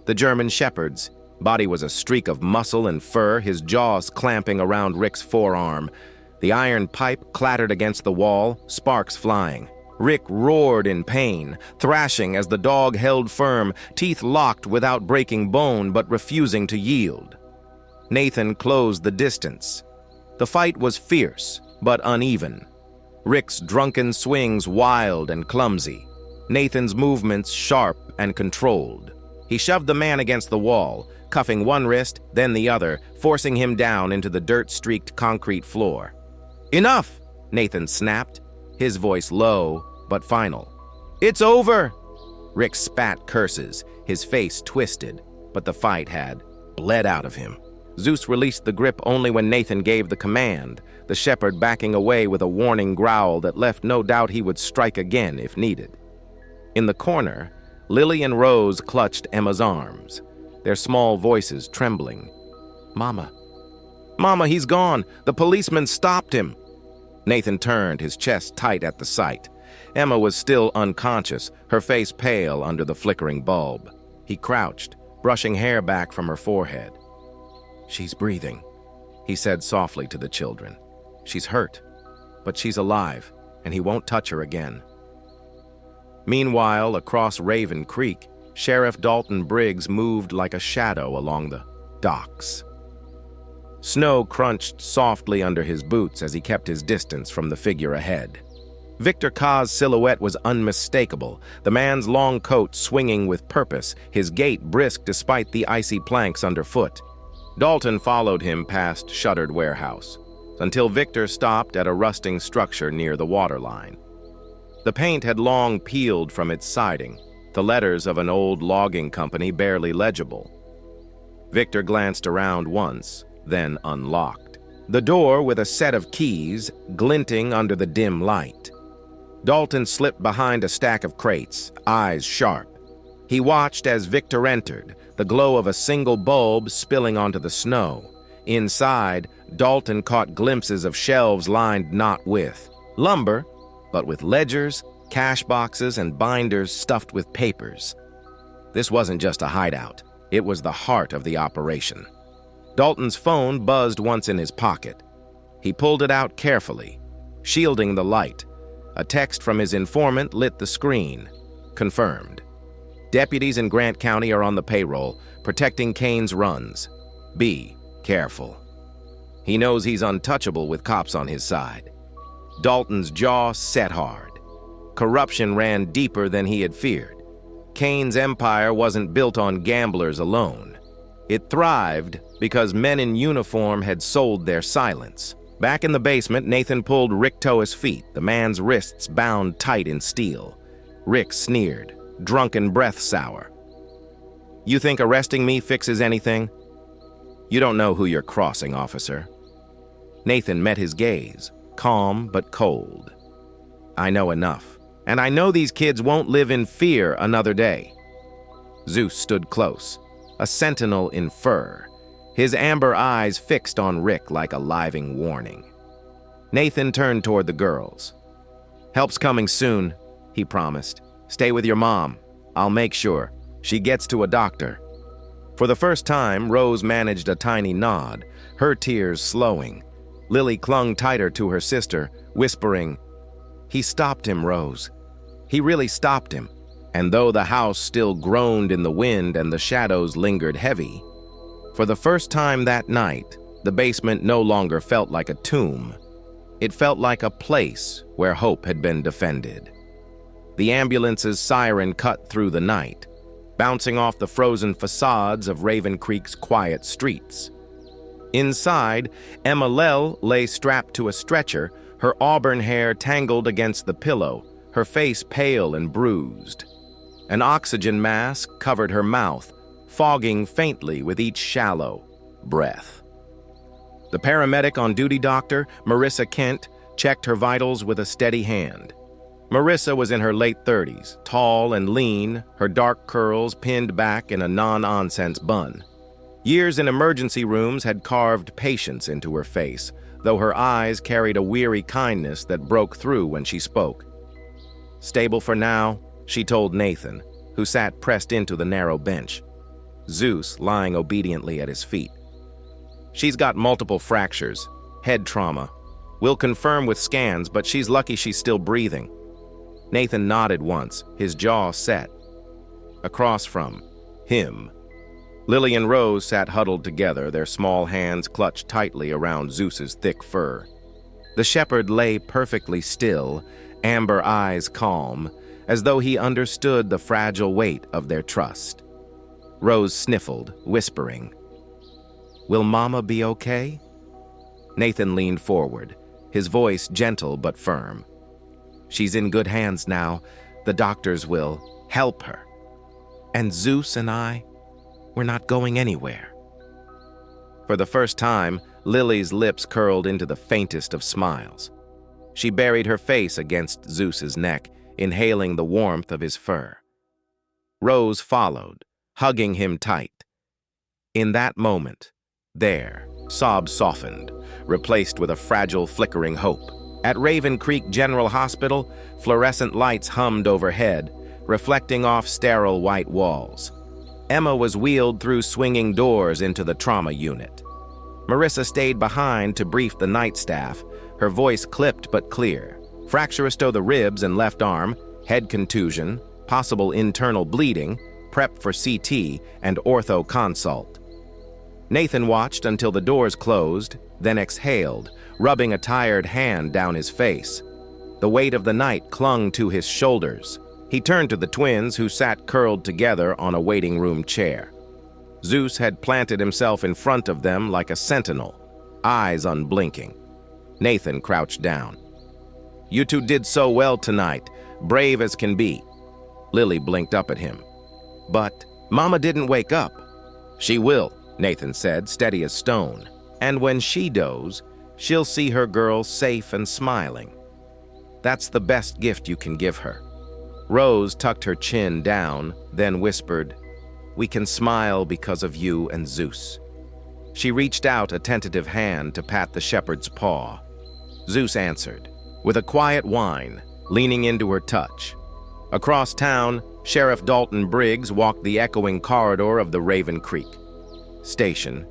The German Shepherd's body was a streak of muscle and fur, his jaws clamping around Rick's forearm. The iron pipe clattered against the wall, sparks flying. Rick roared in pain, thrashing as the dog held firm, teeth locked without breaking bone but refusing to yield. Nathan closed the distance. The fight was fierce, but uneven. Rick's drunken swings wild and clumsy. Nathan's movements sharp and controlled. He shoved the man against the wall, cuffing one wrist, then the other, forcing him down into the dirt-streaked concrete floor. "Enough!" Nathan snapped, his voice low but final. "It's over!" Rick spat curses, his face twisted, but the fight had bled out of him. Zeus released the grip only when Nathan gave the command, the shepherd backing away with a warning growl that left no doubt he would strike again if needed. In the corner, Lily and Rose clutched Emma's arms, their small voices trembling. "Mama. Mama, he's gone. The policeman stopped him." Nathan turned, his chest tight at the sight. Emma was still unconscious, her face pale under the flickering bulb. He crouched, brushing hair back from her forehead. "She's breathing," he said softly to the children. "She's hurt, but she's alive, and he won't touch her again." Meanwhile, across Raven Creek, Sheriff Dalton Briggs moved like a shadow along the docks. Snow crunched softly under his boots as he kept his distance from the figure ahead. Victor Ka's silhouette was unmistakable, the man's long coat swinging with purpose, his gait brisk despite the icy planks underfoot. Dalton followed him past shuttered warehouse, until Victor stopped at a rusting structure near the waterline. The paint had long peeled from its siding, the letters of an old logging company barely legible. Victor glanced around once, then unlocked the door with a set of keys glinting under the dim light. Dalton slipped behind a stack of crates, eyes sharp. He watched as Victor entered, the glow of a single bulb spilling onto the snow. Inside, Dalton caught glimpses of shelves lined not with lumber, but with ledgers, cash boxes, and binders stuffed with papers. This wasn't just a hideout. It was the heart of the operation. Dalton's phone buzzed once in his pocket. He pulled it out carefully, shielding the light. A text from his informant lit the screen. Confirmed. Deputies in Grant County are on the payroll, protecting Kane's runs. Be careful. He knows he's untouchable with cops on his side. Dalton's jaw set hard. Corruption ran deeper than he had feared. Kane's empire wasn't built on gamblers alone. It thrived because men in uniform had sold their silence. Back in the basement, Nathan pulled Rick to his feet, the man's wrists bound tight in steel. Rick sneered, drunken breath sour. "You think arresting me fixes anything? You don't know who you're crossing, officer." Nathan met his gaze, calm but cold. "I know enough, and I know these kids won't live in fear another day." Zeus stood close, a sentinel in fur, his amber eyes fixed on Rick like a living warning. Nathan turned toward the girls. "Help's coming soon," he promised. "Stay with your mom. I'll make sure she gets to a doctor." For the first time, Rose managed a tiny nod, her tears slowing. Lily clung tighter to her sister, whispering, "He stopped him, Rose. He really stopped him." And though the house still groaned in the wind and the shadows lingered heavy, for the first time that night, the basement no longer felt like a tomb. It felt like a place where hope had been defended. The ambulance's siren cut through the night, bouncing off the frozen facades of Raven Creek's quiet streets. Inside, Emma Lell lay strapped to a stretcher, her auburn hair tangled against the pillow, her face pale and bruised. An oxygen mask covered her mouth, fogging faintly with each shallow breath. The paramedic on duty, Dr. Marissa Kent, checked her vitals with a steady hand. Marissa was in her late 30s, tall and lean, her dark curls pinned back in a non-nonsense bun. Years in emergency rooms had carved patience into her face, though her eyes carried a weary kindness that broke through when she spoke. "Stable for now," she told Nathan, who sat pressed into the narrow bench, Zeus lying obediently at his feet. "She's got multiple fractures, head trauma. We'll confirm with scans, but she's lucky she's still breathing." Nathan nodded once, his jaw set. Across from him, Lily and Rose sat huddled together, their small hands clutched tightly around Zeus's thick fur. The shepherd lay perfectly still, amber eyes calm, as though he understood the fragile weight of their trust. Rose sniffled, whispering, "Will Mama be okay?" Nathan leaned forward, his voice gentle but firm. "She's in good hands now. The doctors will help her. And Zeus and I, we're not going anywhere." For the first time, Lily's lips curled into the faintest of smiles. She buried her face against Zeus's neck, inhaling the warmth of his fur. Rose followed, hugging him tight. In that moment, their sobs softened, replaced with a fragile, flickering hope. At Raven Creek General Hospital, fluorescent lights hummed overhead, reflecting off sterile white walls. Emma was wheeled through swinging doors into the trauma unit. Marissa stayed behind to brief the night staff, her voice clipped but clear. Fracturous to the ribs and left arm, head contusion, possible internal bleeding, prep for CT, and ortho consult. Nathan watched until the doors closed, then exhaled, rubbing a tired hand down his face. The weight of the night clung to his shoulders. He turned to the twins, who sat curled together on a waiting room chair. Zeus had planted himself in front of them like a sentinel, eyes unblinking. Nathan crouched down. "You two did so well tonight, brave as can be." Lily blinked up at him. "But Mama didn't wake up." "She will," Nathan said, steady as stone. "And when she does, she'll see her girl safe and smiling. That's the best gift you can give her." Rose tucked her chin down, then whispered, "We can smile because of you and Zeus." She reached out a tentative hand to pat the shepherd's paw. Zeus answered, with a quiet whine, leaning into her touch. Across town, Sheriff Dalton Briggs walked the echoing corridor of the Raven Creek station,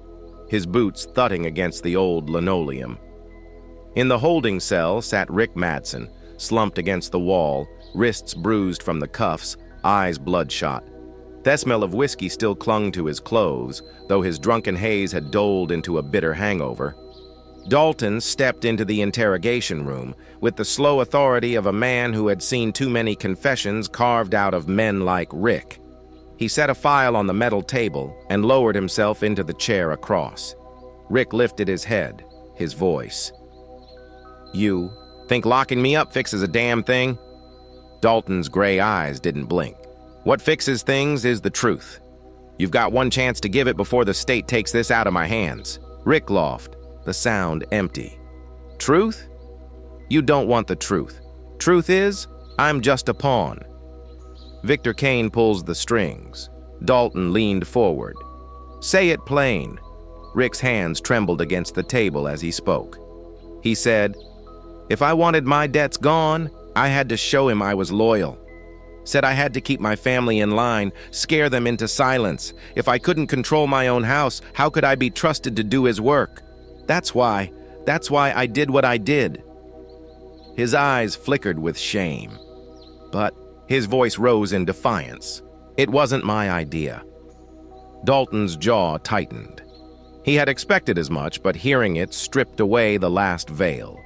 his boots thudding against the old linoleum. In the holding cell sat Rick Madsen, slumped against the wall, wrists bruised from the cuffs, eyes bloodshot. The smell of whiskey still clung to his clothes, though his drunken haze had doled into a bitter hangover. Dalton stepped into the interrogation room with the slow authority of a man who had seen too many confessions carved out of men like Rick. He set a file on the metal table and lowered himself into the chair across. Rick lifted his head, his voice. "You think locking me up fixes a damn thing?" Dalton's gray eyes didn't blink. "What fixes things is the truth. You've got one chance to give it before the state takes this out of my hands." Rick laughed, the sound empty. "Truth? You don't want the truth. Truth is, I'm just a pawn." Victor Kane pulls the strings. Dalton leaned forward. "Say it plain." Rick's hands trembled against the table as he spoke. He said, "If I wanted my debts gone, I had to show him I was loyal. Said I had to keep my family in line, scare them into silence. If I couldn't control my own house, how could I be trusted to do his work? That's why I did what I did." His eyes flickered with shame, but his voice rose in defiance. "It wasn't my idea." Dalton's jaw tightened. He had expected as much, but hearing it stripped away the last veil.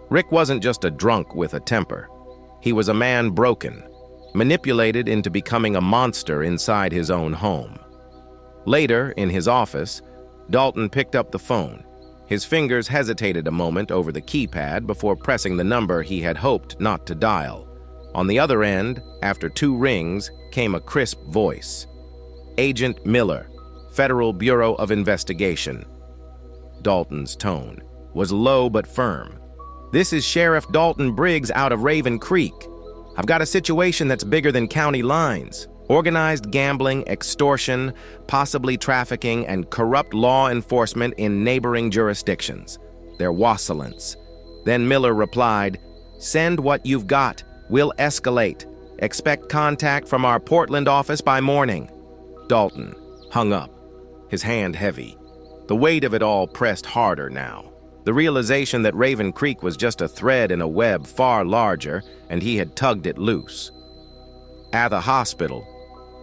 Rick wasn't just a drunk with a temper. He was a man broken, manipulated into becoming a monster inside his own home. Later, in his office, Dalton picked up the phone. His fingers hesitated a moment over the keypad before pressing the number he had hoped not to dial. On the other end, after 2 rings, came a crisp voice. "Agent Miller, Federal Bureau of Investigation." Dalton's tone was low but firm. "This is Sheriff Dalton Briggs out of Raven Creek. I've got a situation that's bigger than county lines. Organized gambling, extortion, possibly trafficking, and corrupt law enforcement in neighboring jurisdictions. They're wassailant." Then Miller replied, "Send what you've got. We'll escalate. Expect contact from our Portland office by morning." Dalton hung up, his hand heavy. The weight of it all pressed harder now. The realization that Raven Creek was just a thread in a web far larger, and he had tugged it loose. At the hospital,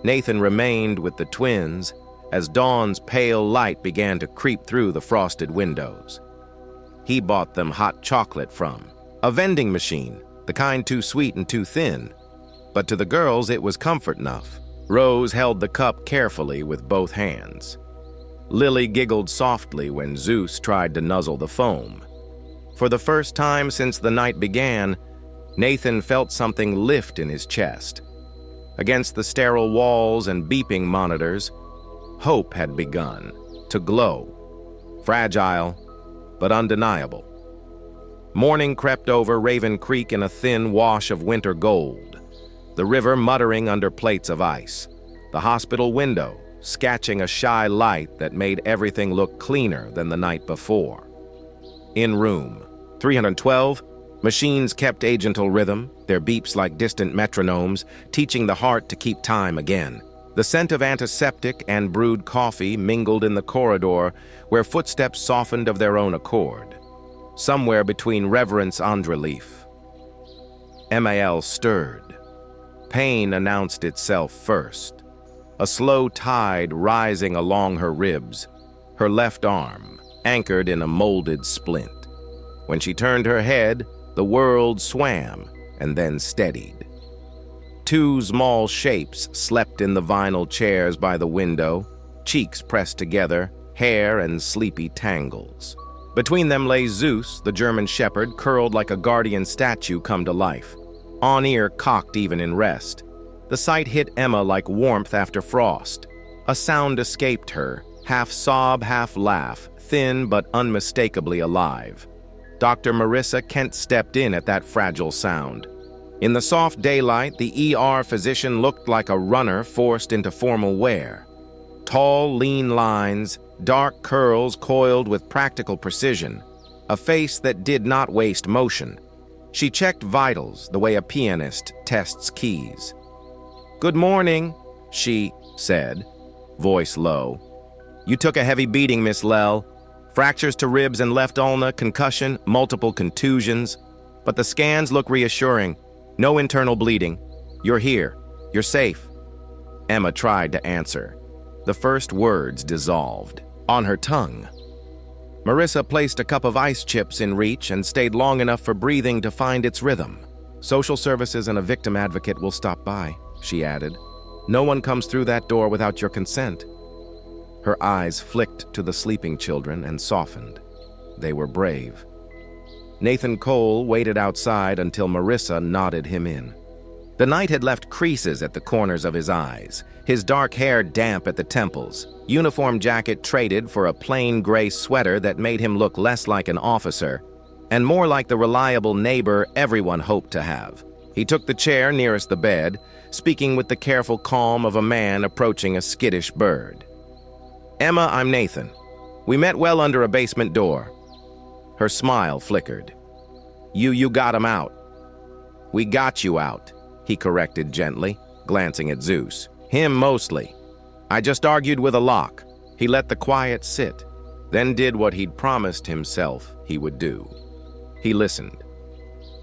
Nathan remained with the twins as dawn's pale light began to creep through the frosted windows. He bought them hot chocolate from a vending machine, the kind too sweet and too thin. But to the girls, it was comfort enough. Rose held the cup carefully with both hands. Lily giggled softly when Zeus tried to nuzzle the foam. For the first time since the night began, Nathan felt something lift in his chest. Against the sterile walls and beeping monitors, hope had begun to glow. Fragile, but undeniable. Morning crept over Raven Creek in a thin wash of winter gold, the river muttering under plates of ice, the hospital window sketching a shy light that made everything look cleaner than the night before. In room 312, machines kept agental rhythm, their beeps like distant metronomes, teaching the heart to keep time again. The scent of antiseptic and brewed coffee mingled in the corridor where footsteps softened of their own accord, somewhere between reverence and relief. Emma stirred. Pain announced itself first, a slow tide rising along her ribs, her left arm anchored in a molded splint. When she turned her head, the world swam and then steadied. Two small shapes slept in the vinyl chairs by the window, cheeks pressed together, hair and sleepy tangles. Between them lay Zeus, the German shepherd, curled like a guardian statue come to life, on ear cocked even in rest. The sight hit Emma like warmth after frost. A sound escaped her, half sob, half laugh, thin but unmistakably alive. Dr. Marissa Kent stepped in at that fragile sound. In the soft daylight, the ER physician looked like a runner forced into formal wear. Tall, lean lines, dark curls coiled with practical precision, a face that did not waste motion. She checked vitals the way a pianist tests keys. "Good morning," she said, voice low. "You took a heavy beating, Miss Lell. Fractures to ribs and left ulna, concussion, multiple contusions. But the scans look reassuring. No internal bleeding. You're here. You're safe." Emma tried to answer. The first words dissolved on her tongue. Marissa placed a cup of ice chips in reach and stayed long enough for breathing to find its rhythm. "Social services and a victim advocate will stop by," she added. "No one comes through that door without your consent." Her eyes flicked to the sleeping children and softened. They were brave. Nathan Cole waited outside until Marissa nodded him in. The night had left creases at the corners of his eyes, his dark hair damp at the temples, uniform jacket traded for a plain gray sweater that made him look less like an officer and more like the reliable neighbor everyone hoped to have. He took the chair nearest the bed, speaking with the careful calm of a man approaching a skittish bird. "Emma, I'm Nathan. We met well under a basement door." Her smile flickered. You got him out." "We got you out," he corrected gently, glancing at Zeus. "Him mostly. I just argued with a lock." He let the quiet sit, then did what he'd promised himself he would do. He listened.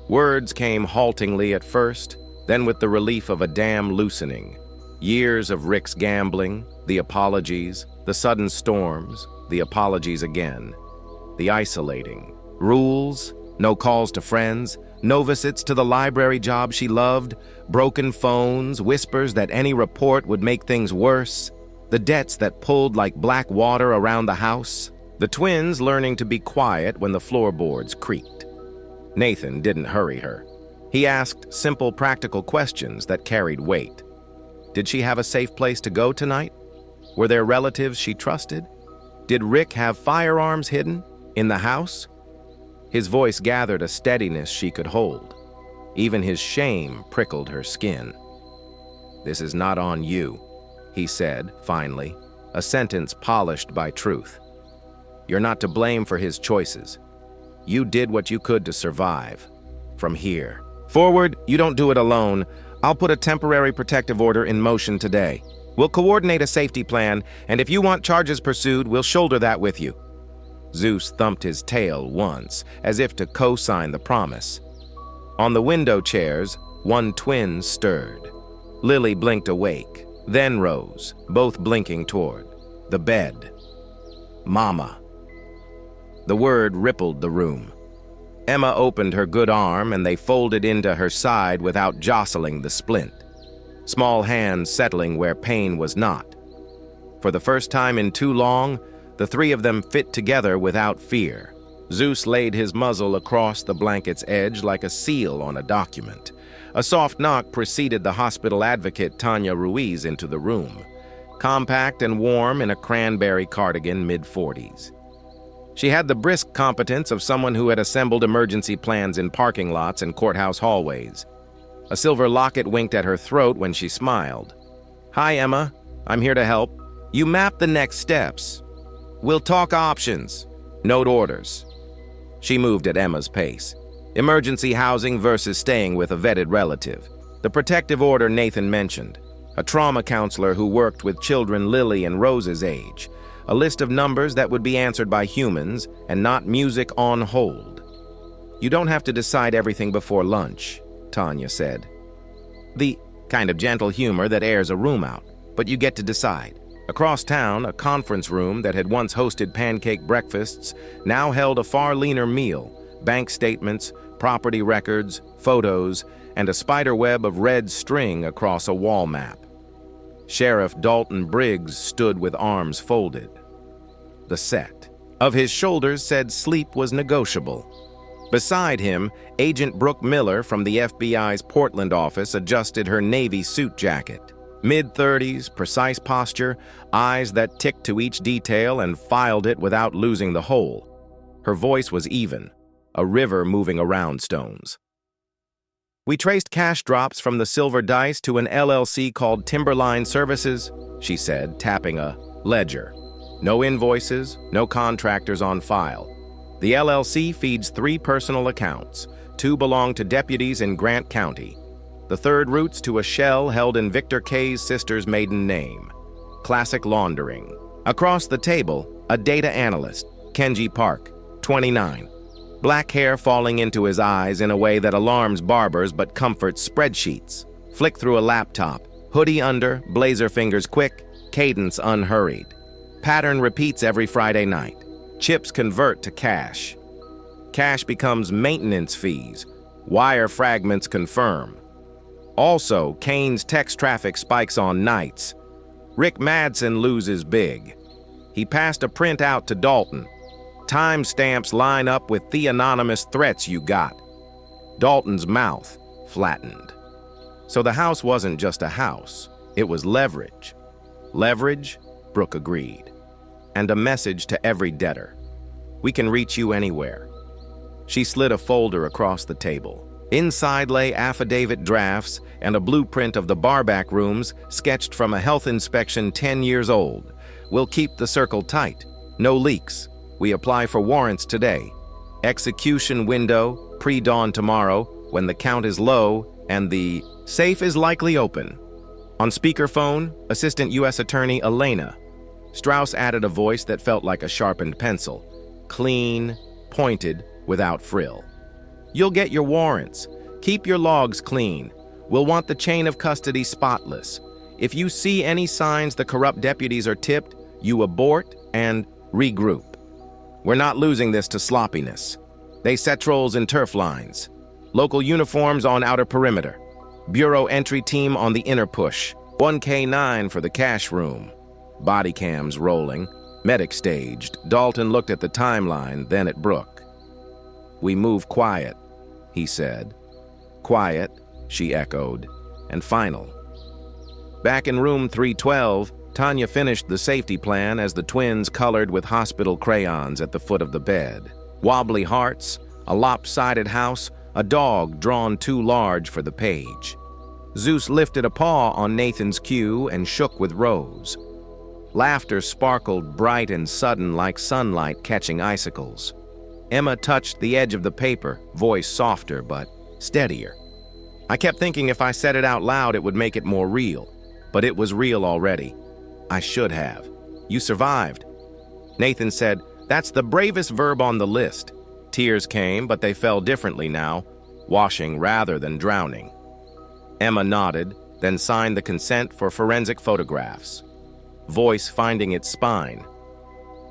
Words came haltingly at first, then with the relief of a dam loosening. Years of Rick's gambling, the apologies, the sudden storms, the apologies again. The isolating. Rules, no calls to friends, no visits to the library job she loved, broken phones, whispers that any report would make things worse, the debts that pulled like black water around the house, the twins learning to be quiet when the floorboards creaked. Nathan didn't hurry her. He asked simple, practical questions that carried weight. Did she have a safe place to go tonight? Were there relatives she trusted? Did Rick have firearms hidden in the house? His voice gathered a steadiness she could hold. Even his shame prickled her skin. "This is not on you," he said, finally, a sentence polished by truth. "You're not to blame for his choices. You did what you could to survive. From here forward, you don't do it alone. I'll put a temporary protective order in motion today. We'll coordinate a safety plan, and if you want charges pursued, we'll shoulder that with you." Zeus thumped his tail once, as if to co-sign the promise. On the window chairs, one twin stirred. Lily blinked awake, then rose, both blinking toward the bed. "Mama." The word rippled the room. Emma opened her good arm and they folded into her side without jostling the splint, small hands settling where pain was not. For the first time in too long, the three of them fit together without fear. Zeus laid his muzzle across the blanket's edge like a seal on a document. A soft knock preceded the hospital advocate Tanya Ruiz into the room, compact and warm in a cranberry cardigan, mid-40s. She had the brisk competence of someone who had assembled emergency plans in parking lots and courthouse hallways. A silver locket winked at her throat when she smiled. "Hi, Emma. I'm here to help. You map the next steps. We'll talk options. Note orders." She moved at Emma's pace. Emergency housing versus staying with a vetted relative. The protective order Nathan mentioned. a trauma counselor who worked with children Lily and Rose's age, a list of numbers that would be answered by humans and not music on hold. "You don't have to decide everything before lunch," Tanya said. The kind of gentle humor that airs a room out, but you get to decide. Across town, a conference room that had once hosted pancake breakfasts now held a far leaner meal, bank statements, property records, photos, and a spiderweb of red string across a wall map. Sheriff Dalton Briggs stood with arms folded. The set of his shoulders said sleep was negotiable. Beside him, Agent Brooke Miller from the FBI's Portland office adjusted her navy suit jacket. Mid-30s, precise posture, eyes that ticked to each detail and filed it without losing the whole. Her voice was even, a river moving around stones. "We traced cash drops from the Silver Dice to an LLC called Timberline Services," she said, tapping a ledger. "No invoices, no contractors on file. The LLC feeds 3 personal accounts. 2 belong to deputies in Grant County. The third routes to a shell held in Victor K's sister's maiden name. Classic laundering." Across the table, a data analyst, Kenji Park, 29. Black hair falling into his eyes in a way that alarms barbers but comforts spreadsheets. Flick through a laptop, hoodie under, blazer fingers quick, cadence unhurried. Pattern repeats every Friday night. Chips convert to cash. Cash becomes maintenance fees. Wire fragments confirm. Also, Kane's text traffic spikes on nights. Rick Madsen loses big. He passed a print out to Dalton. Timestamps line up with the anonymous threats you got. Dalton's mouth flattened. So the house wasn't just a house. It was leverage. Leverage, Brooke agreed. And a message to every debtor. "We can reach you anywhere." She slid a folder across the table. Inside lay affidavit drafts and a blueprint of the barback rooms sketched from a health inspection 10 years old. "We'll keep the circle tight. No leaks. We apply for warrants today. Execution window, pre-dawn tomorrow, when the count is low and the safe is likely open." On speakerphone, Assistant U.S. Attorney Elena. Strauss added a voice that felt like a sharpened pencil. Clean, pointed, without frill. "You'll get your warrants. Keep your logs clean. We'll want the chain of custody spotless. If you see any signs the corrupt deputies are tipped, you abort and regroup. We're not losing this to sloppiness. They set trolls in turf lines. Local uniforms on outer perimeter. Bureau entry team on the inner push. 1K9 for the cash room." Body cams rolling. Medic staged. Dalton looked at the timeline, then at Brooke. "We move quiet," he said. "Quiet," she echoed, and final. Back in room 312, Tanya finished the safety plan as the twins colored with hospital crayons at the foot of the bed. Wobbly hearts, a lopsided house, a dog drawn too large for the page. Zeus lifted a paw on Nathan's cue and shook with Rose. Laughter sparkled bright and sudden like sunlight catching icicles. Emma touched the edge of the paper, voice softer but steadier. "I kept thinking if I said it out loud it would make it more real, but it was real already. I should have. You survived." Nathan said, "That's the bravest verb on the list." Tears came, but they fell differently now, washing rather than drowning. Emma nodded, then signed the consent for forensic photographs. Voice finding its spine.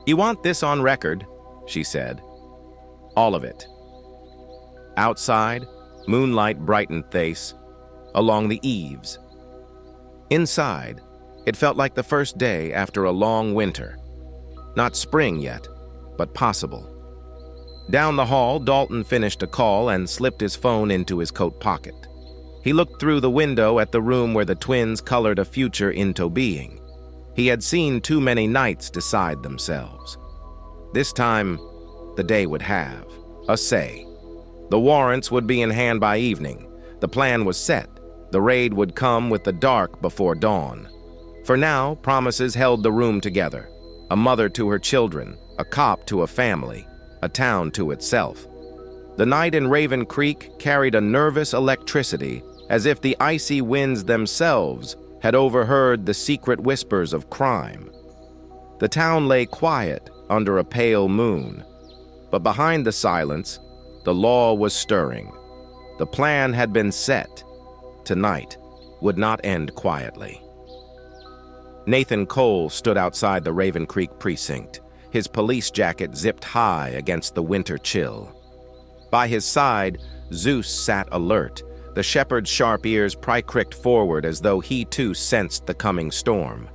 "You want this on record," she said. "All of it." Outside, moonlight brightened Thace, along the eaves. Inside, it felt like the first day after a long winter. Not spring yet, but possible. Down the hall, Dalton finished a call and slipped his phone into his coat pocket. He looked through the window at the room where the twins colored a future into being. He had seen too many nights decide themselves. This time, the day would have a say. The warrants would be in hand by evening. The plan was set. The raid would come with the dark before dawn. For now, promises held the room together. A mother to her children, a cop to a family, a town to itself. The night in Raven Creek carried a nervous electricity, as if the icy winds themselves had overheard the secret whispers of crime. The town lay quiet under a pale moon, but behind the silence, the law was stirring. The plan had been set. Tonight would not end quietly. Nathan Cole stood outside the Raven Creek precinct, his police jacket zipped high against the winter chill. By his side, Zeus sat alert, the shepherd's sharp ears pricked forward as though he too sensed the coming storm.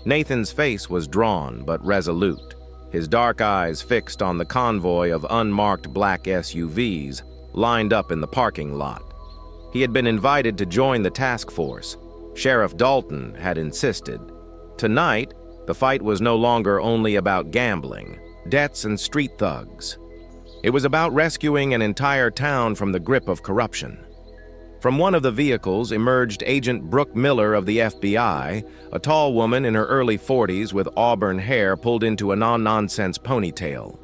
Nathan's face was drawn but resolute, his dark eyes fixed on the convoy of unmarked black SUVs lined up in the parking lot. He had been invited to join the task force. Sheriff Dalton had insisted. Tonight, the fight was no longer only about gambling, debts, and street thugs. It was about rescuing an entire town from the grip of corruption. From one of the vehicles emerged Agent Brooke Miller of the FBI, a tall woman in her early 40s with auburn hair pulled into a no-nonsense ponytail.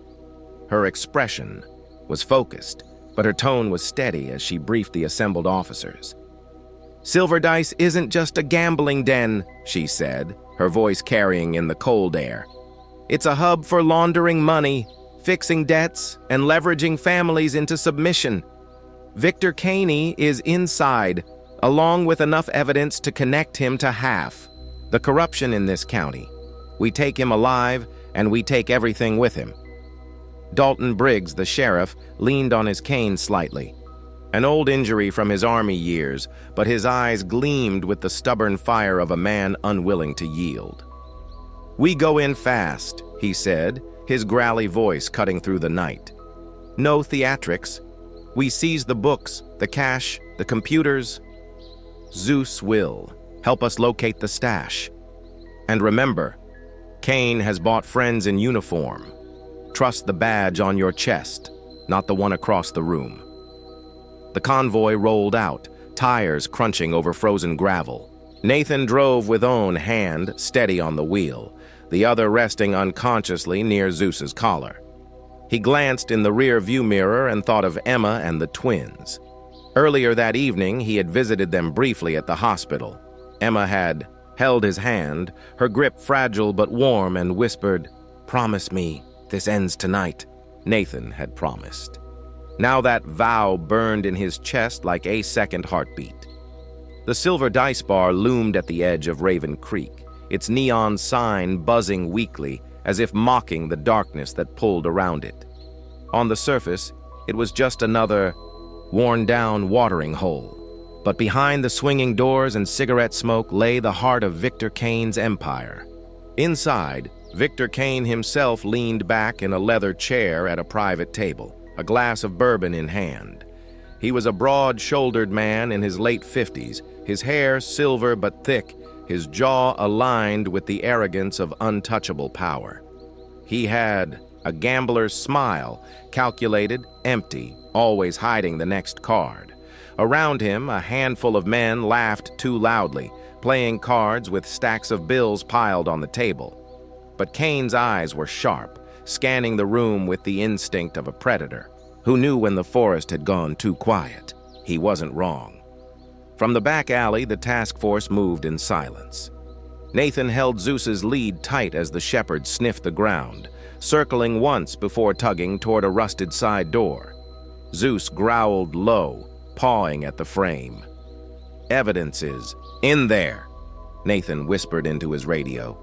Her expression was focused, but her tone was steady as she briefed the assembled officers. "Silver Dice isn't just a gambling den," she said, her voice carrying in the cold air. "It's a hub for laundering money, fixing debts, and leveraging families into submission. Victor Caney is inside, along with enough evidence to connect him to half the corruption in this county. We take him alive, and we take everything with him." Dalton Briggs, the sheriff, leaned on his cane slightly. An old injury from his army years, but his eyes gleamed with the stubborn fire of a man unwilling to yield. "We go in fast," he said, his growly voice cutting through the night. "No theatrics. We seize the books, the cash, the computers. Zeus will help us locate the stash. And remember, Kane has bought friends in uniform. Trust the badge on your chest, not the one across the room." The convoy rolled out, tires crunching over frozen gravel. Nathan drove with one hand steady on the wheel, the other resting unconsciously near Zeus's collar. He glanced in the rear view mirror and thought of Emma and the twins. Earlier that evening, he had visited them briefly at the hospital. Emma had held his hand, her grip fragile but warm, and whispered, "Promise me this ends tonight," Nathan had promised. Now that vow burned in his chest like a second heartbeat. The Silver Dice Bar loomed at the edge of Raven Creek, its neon sign buzzing weakly, as if mocking the darkness that pulled around it. On the surface, it was just another worn-down watering hole. But behind the swinging doors and cigarette smoke lay the heart of Victor Kane's empire. Inside, Victor Kane himself leaned back in a leather chair at a private table, a glass of bourbon in hand. He was a broad-shouldered man in his late 50s, his hair silver but thick, his jaw aligned with the arrogance of untouchable power. He had a gambler's smile, calculated, empty, always hiding the next card. Around him, a handful of men laughed too loudly, playing cards with stacks of bills piled on the table. But Kane's eyes were sharp, scanning the room with the instinct of a predator, who knew when the forest had gone too quiet. He wasn't wrong. From the back alley, the task force moved in silence. Nathan held Zeus's lead tight as the shepherd sniffed the ground, circling once before tugging toward a rusted side door. Zeus growled low, pawing at the frame. "Evidence is in there," Nathan whispered into his radio.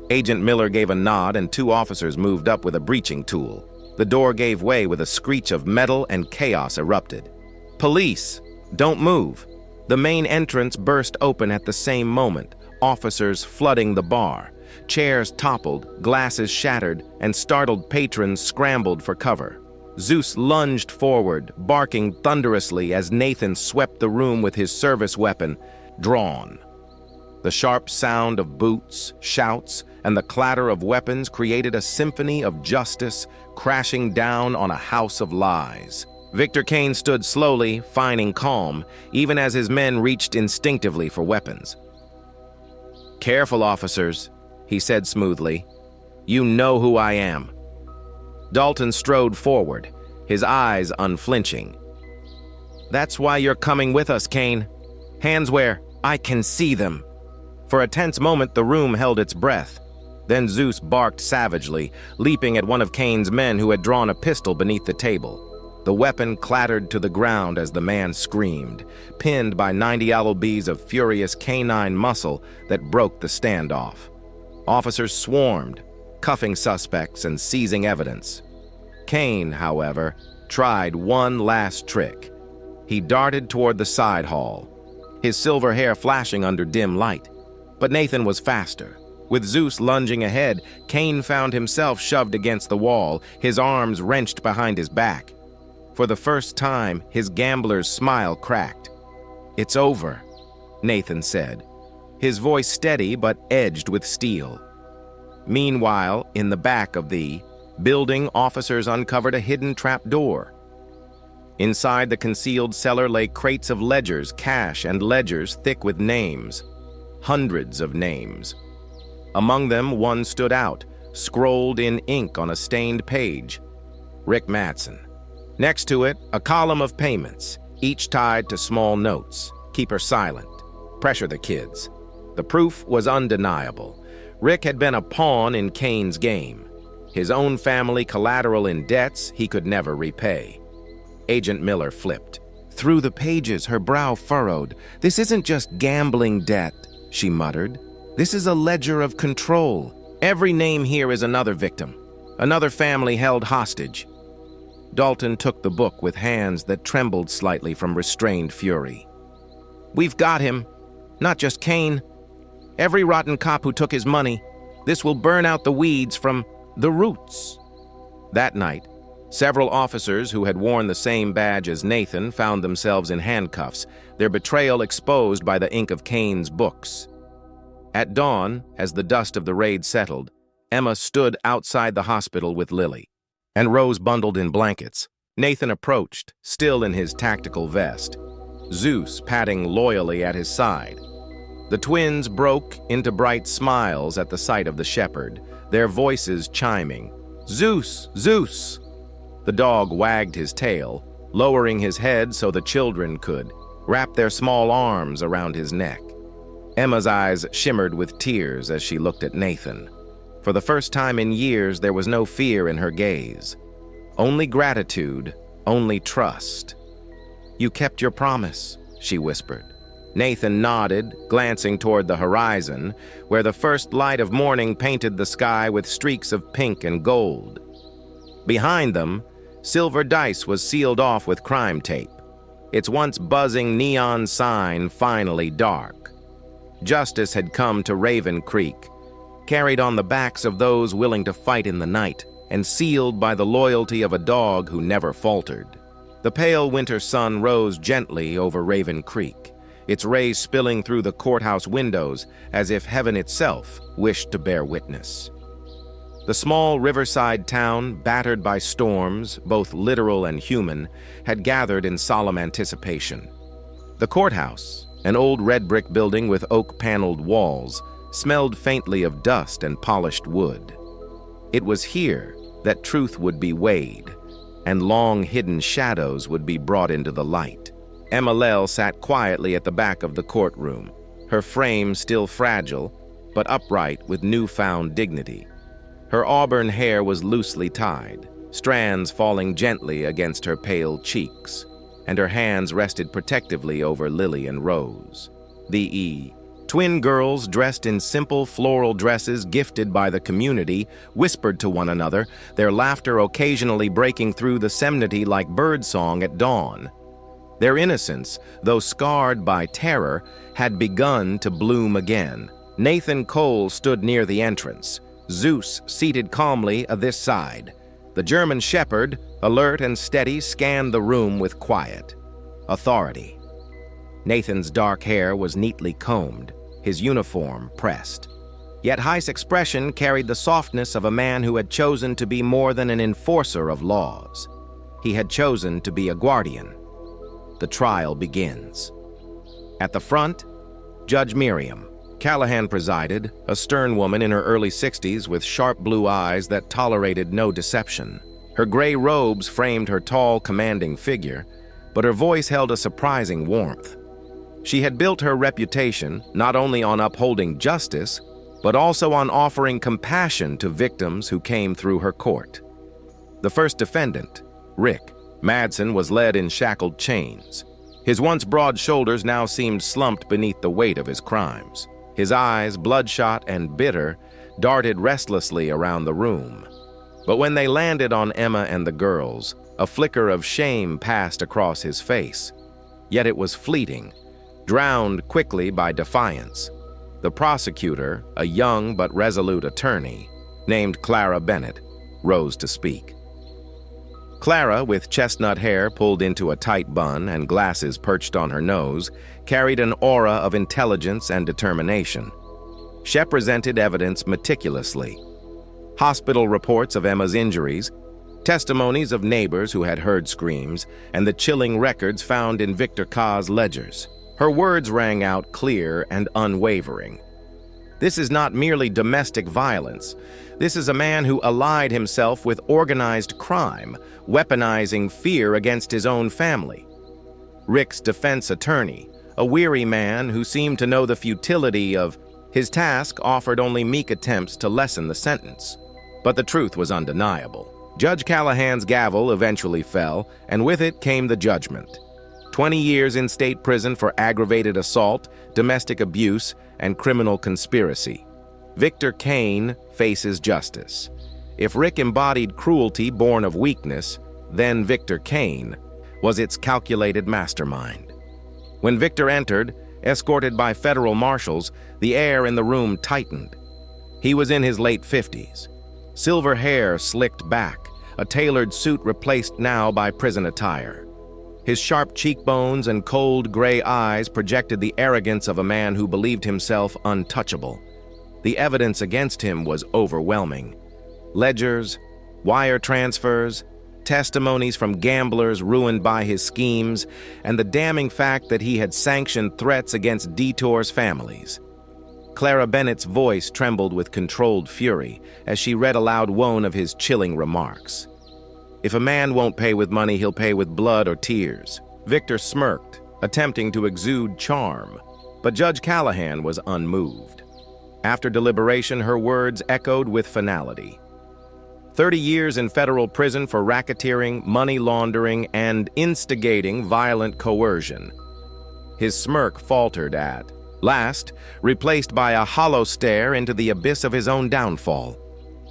Agent Miller gave a nod and two officers moved up with a breaching tool. The door gave way with a screech of metal and chaos erupted. "Police, don't move." The main entrance burst open at the same moment, officers flooding the bar. Chairs toppled, glasses shattered, and startled patrons scrambled for cover. Zeus lunged forward, barking thunderously as Nathan swept the room with his service weapon, drawn. The sharp sound of boots, shouts, and the clatter of weapons created a symphony of justice crashing down on a house of lies. Victor Kane stood slowly, feigning calm, even as his men reached instinctively for weapons. "Careful, officers," he said smoothly. "You know who I am." Dalton strode forward, his eyes unflinching. "That's why you're coming with us, Kane. Hands where I can see them." For a tense moment, the room held its breath. Then Zeus barked savagely, leaping at one of Cain's men who had drawn a pistol beneath the table. The weapon clattered to the ground as the man screamed, pinned by 90 lbs of furious canine muscle that broke the standoff. Officers swarmed, cuffing suspects and seizing evidence. Cain, however, tried one last trick. He darted toward the side hall, his silver hair flashing under dim light. But Nathan was faster. With Zeus lunging ahead, Cain found himself shoved against the wall, his arms wrenched behind his back. For the first time, his gambler's smile cracked. "It's over," Nathan said, his voice steady but edged with steel. Meanwhile, in the back of the building, officers uncovered a hidden trapdoor. Inside the concealed cellar lay crates of ledgers, cash, and ledgers thick with names. Hundreds of names. Among them, one stood out, scrolled in ink on a stained page. Rick Madsen. Next to it, a column of payments, each tied to small notes. Keep her silent. Pressure the kids. The proof was undeniable. Rick had been a pawn in Cain's game. His own family collateral in debts he could never repay. Agent Miller flipped. Through the pages, her brow furrowed. "This isn't just gambling debt," she muttered. "This is a ledger of control. Every name here is another victim, another family held hostage." Dalton took the book with hands that trembled slightly from restrained fury. "We've got him. Not just Cain. Every rotten cop who took his money. This will burn out the weeds from the roots." That night, several officers who had worn the same badge as Nathan found themselves in handcuffs, their betrayal exposed by the ink of Cain's books. At dawn, as the dust of the raid settled, Emma stood outside the hospital with Lily, and Rose bundled in blankets. Nathan approached, still in his tactical vest, Zeus padding loyally at his side. The twins broke into bright smiles at the sight of the shepherd, their voices chiming. "Zeus! Zeus!" The dog wagged his tail, lowering his head so the children could wrap their small arms around his neck. Emma's eyes shimmered with tears as she looked at Nathan. For the first time in years, there was no fear in her gaze. Only gratitude, only trust. "You kept your promise," she whispered. Nathan nodded, glancing toward the horizon, where the first light of morning painted the sky with streaks of pink and gold. Behind them, Silver Dice was sealed off with crime tape, its once buzzing neon sign finally dark. Justice had come to Raven Creek, carried on the backs of those willing to fight in the night, and sealed by the loyalty of a dog who never faltered. The pale winter sun rose gently over Raven Creek, its rays spilling through the courthouse windows as if heaven itself wished to bear witness. The small riverside town, battered by storms, both literal and human, had gathered in solemn anticipation. The courthouse, an old red brick building with oak-paneled walls, smelled faintly of dust and polished wood. It was here that truth would be weighed, and long-hidden shadows would be brought into the light. Emma Lell sat quietly at the back of the courtroom, her frame still fragile, but upright with newfound dignity. Her auburn hair was loosely tied, strands falling gently against her pale cheeks, and her hands rested protectively over Lily and Rose. The twin girls, dressed in simple floral dresses gifted by the community, whispered to one another, their laughter occasionally breaking through the solemnity like birdsong at dawn. Their innocence, though scarred by terror, had begun to bloom again. Nathan Cole stood near the entrance, Zeus seated calmly at this side. The German shepherd, alert and steady, scanned the room with quiet authority. Nathan's dark hair was neatly combed, his uniform pressed. Yet Heist's expression carried the softness of a man who had chosen to be more than an enforcer of laws. He had chosen to be a guardian. The trial begins. At the front, Judge Miriam. Callahan presided, a stern woman in her early 60s with sharp blue eyes that tolerated no deception. Her gray robes framed her tall, commanding figure, but her voice held a surprising warmth. She had built her reputation not only on upholding justice, but also on offering compassion to victims who came through her court. The first defendant, Rick Madsen, was led in shackled chains. His once broad shoulders now seemed slumped beneath the weight of his crimes. His eyes, bloodshot and bitter, darted restlessly around the room. But when they landed on Emma and the girls, a flicker of shame passed across his face. Yet it was fleeting, drowned quickly by defiance. The prosecutor, a young but resolute attorney, named Clara Bennett, rose to speak. Clara, with chestnut hair pulled into a tight bun and glasses perched on her nose, carried an aura of intelligence and determination. She presented evidence meticulously. Hospital reports of Emma's injuries, testimonies of neighbors who had heard screams, and the chilling records found in Victor K's ledgers. Her words rang out clear and unwavering. This is not merely domestic violence. This is a man who allied himself with organized crime, weaponizing fear against his own family. Rick's defense attorney, a weary man who seemed to know the futility of his task, offered only meek attempts to lessen the sentence. But the truth was undeniable. Judge Callahan's gavel eventually fell, and with it came the judgment. 20 years in state prison for aggravated assault, domestic abuse, and criminal conspiracy. Victor Kane faces justice. If Rick embodied cruelty born of weakness, then Victor Kane was its calculated mastermind. When Victor entered, escorted by federal marshals, the air in the room tightened. He was in his late 50s. Silver hair slicked back, a tailored suit replaced now by prison attire. His sharp cheekbones and cold gray eyes projected the arrogance of a man who believed himself untouchable. The evidence against him was overwhelming. Ledgers, wire transfers, testimonies from gamblers ruined by his schemes, and the damning fact that he had sanctioned threats against Detour's families. Clara Bennett's voice trembled with controlled fury as she read aloud one of his chilling remarks. If a man won't pay with money, he'll pay with blood or tears. Victor smirked, attempting to exude charm, but Judge Callahan was unmoved. After deliberation, her words echoed with finality. 30 years in federal prison for racketeering, money laundering, and instigating violent coercion. His smirk faltered at last, replaced by a hollow stare into the abyss of his own downfall.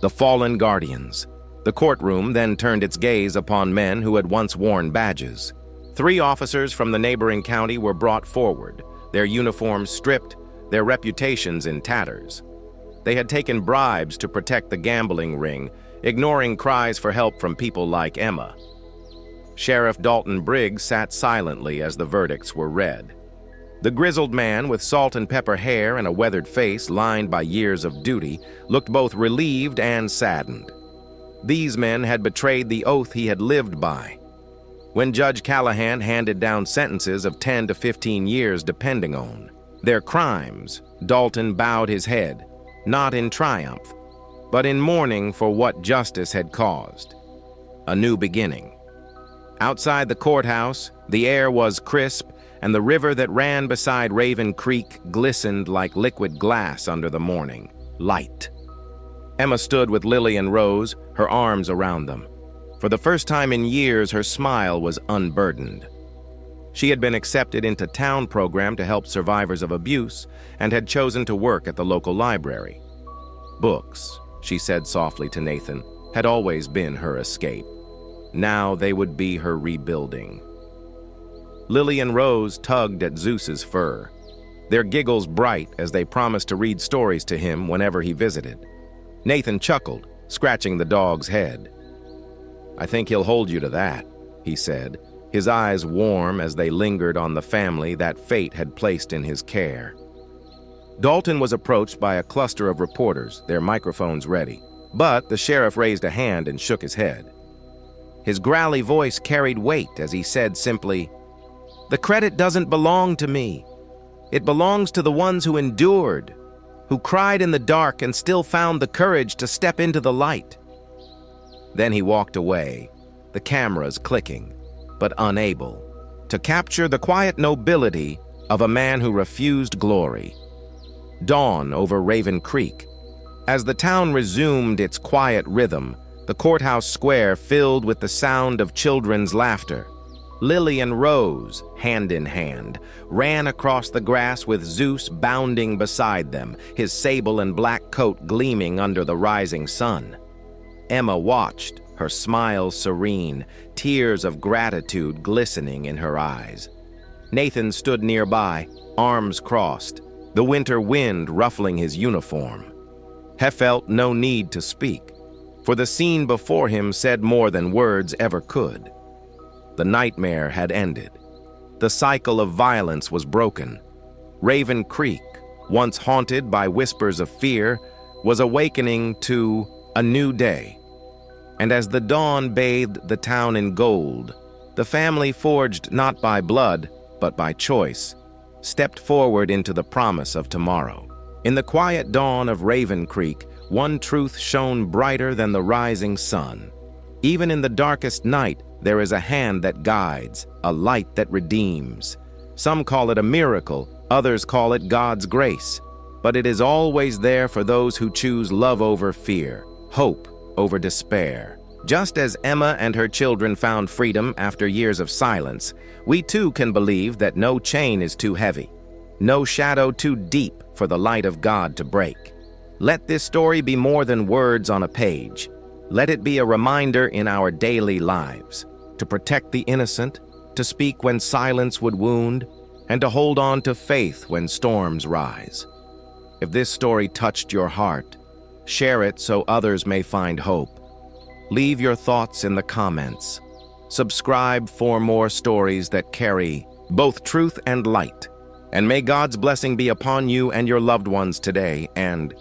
The fallen guardians. The courtroom then turned its gaze upon men who had once worn badges. 3 officers from the neighboring county were brought forward, their uniforms stripped, their reputations in tatters. They had taken bribes to protect the gambling ring, ignoring cries for help from people like Emma. Sheriff Dalton Briggs sat silently as the verdicts were read. The grizzled man with salt and pepper hair and a weathered face lined by years of duty looked both relieved and saddened. These men had betrayed the oath he had lived by. When Judge Callahan handed down sentences of 10 to 15 years depending on their crimes, Dalton bowed his head, not in triumph, but in mourning for what justice had caused. A new beginning. Outside the courthouse, the air was crisp, and the river that ran beside Raven Creek glistened like liquid glass under the morning light. Emma stood with Lily and Rose, her arms around them. For the first time in years, her smile was unburdened. She had been accepted into town program to help survivors of abuse and had chosen to work at the local library. Books, she said softly to Nathan, had always been her escape. Now they would be her rebuilding. Lily and Rose tugged at Zeus's fur, their giggles bright as they promised to read stories to him whenever he visited. Nathan chuckled, scratching the dog's head. "I think he'll hold you to that," he said, his eyes warm as they lingered on the family that fate had placed in his care. Dalton was approached by a cluster of reporters, their microphones ready, but the sheriff raised a hand and shook his head. His growly voice carried weight as he said simply, "The credit doesn't belong to me. It belongs to the ones who endured, who cried in the dark and still found the courage to step into the light." Then he walked away, the cameras clicking, but unable to capture the quiet nobility of a man who refused glory. Dawn over Raven Creek. As the town resumed its quiet rhythm, the courthouse square filled with the sound of children's laughter. Lily and Rose, hand in hand, ran across the grass with Zeus bounding beside them, his sable and black coat gleaming under the rising sun. Emma watched, her smile serene, tears of gratitude glistening in her eyes. Nathan stood nearby, arms crossed, the winter wind ruffling his uniform. He felt no need to speak, for the scene before him said more than words ever could. The nightmare had ended. The cycle of violence was broken. Raven Creek, once haunted by whispers of fear, was awakening to a new day. And as the dawn bathed the town in gold, the family, forged not by blood, but by choice, stepped forward into the promise of tomorrow. In the quiet dawn of Raven Creek, one truth shone brighter than the rising sun. Even in the darkest night, there is a hand that guides, a light that redeems. Some call it a miracle, others call it God's grace. But it is always there for those who choose love over fear, hope over despair. Just as Emma and her children found freedom after years of silence, we too can believe that no chain is too heavy, no shadow too deep for the light of God to break. Let this story be more than words on a page. Let it be a reminder in our daily lives to protect the innocent, to speak when silence would wound, and to hold on to faith when storms rise. If this story touched your heart, share it so others may find hope. Leave your thoughts in the comments. Subscribe for more stories that carry both truth and light. And may God's blessing be upon you and your loved ones today and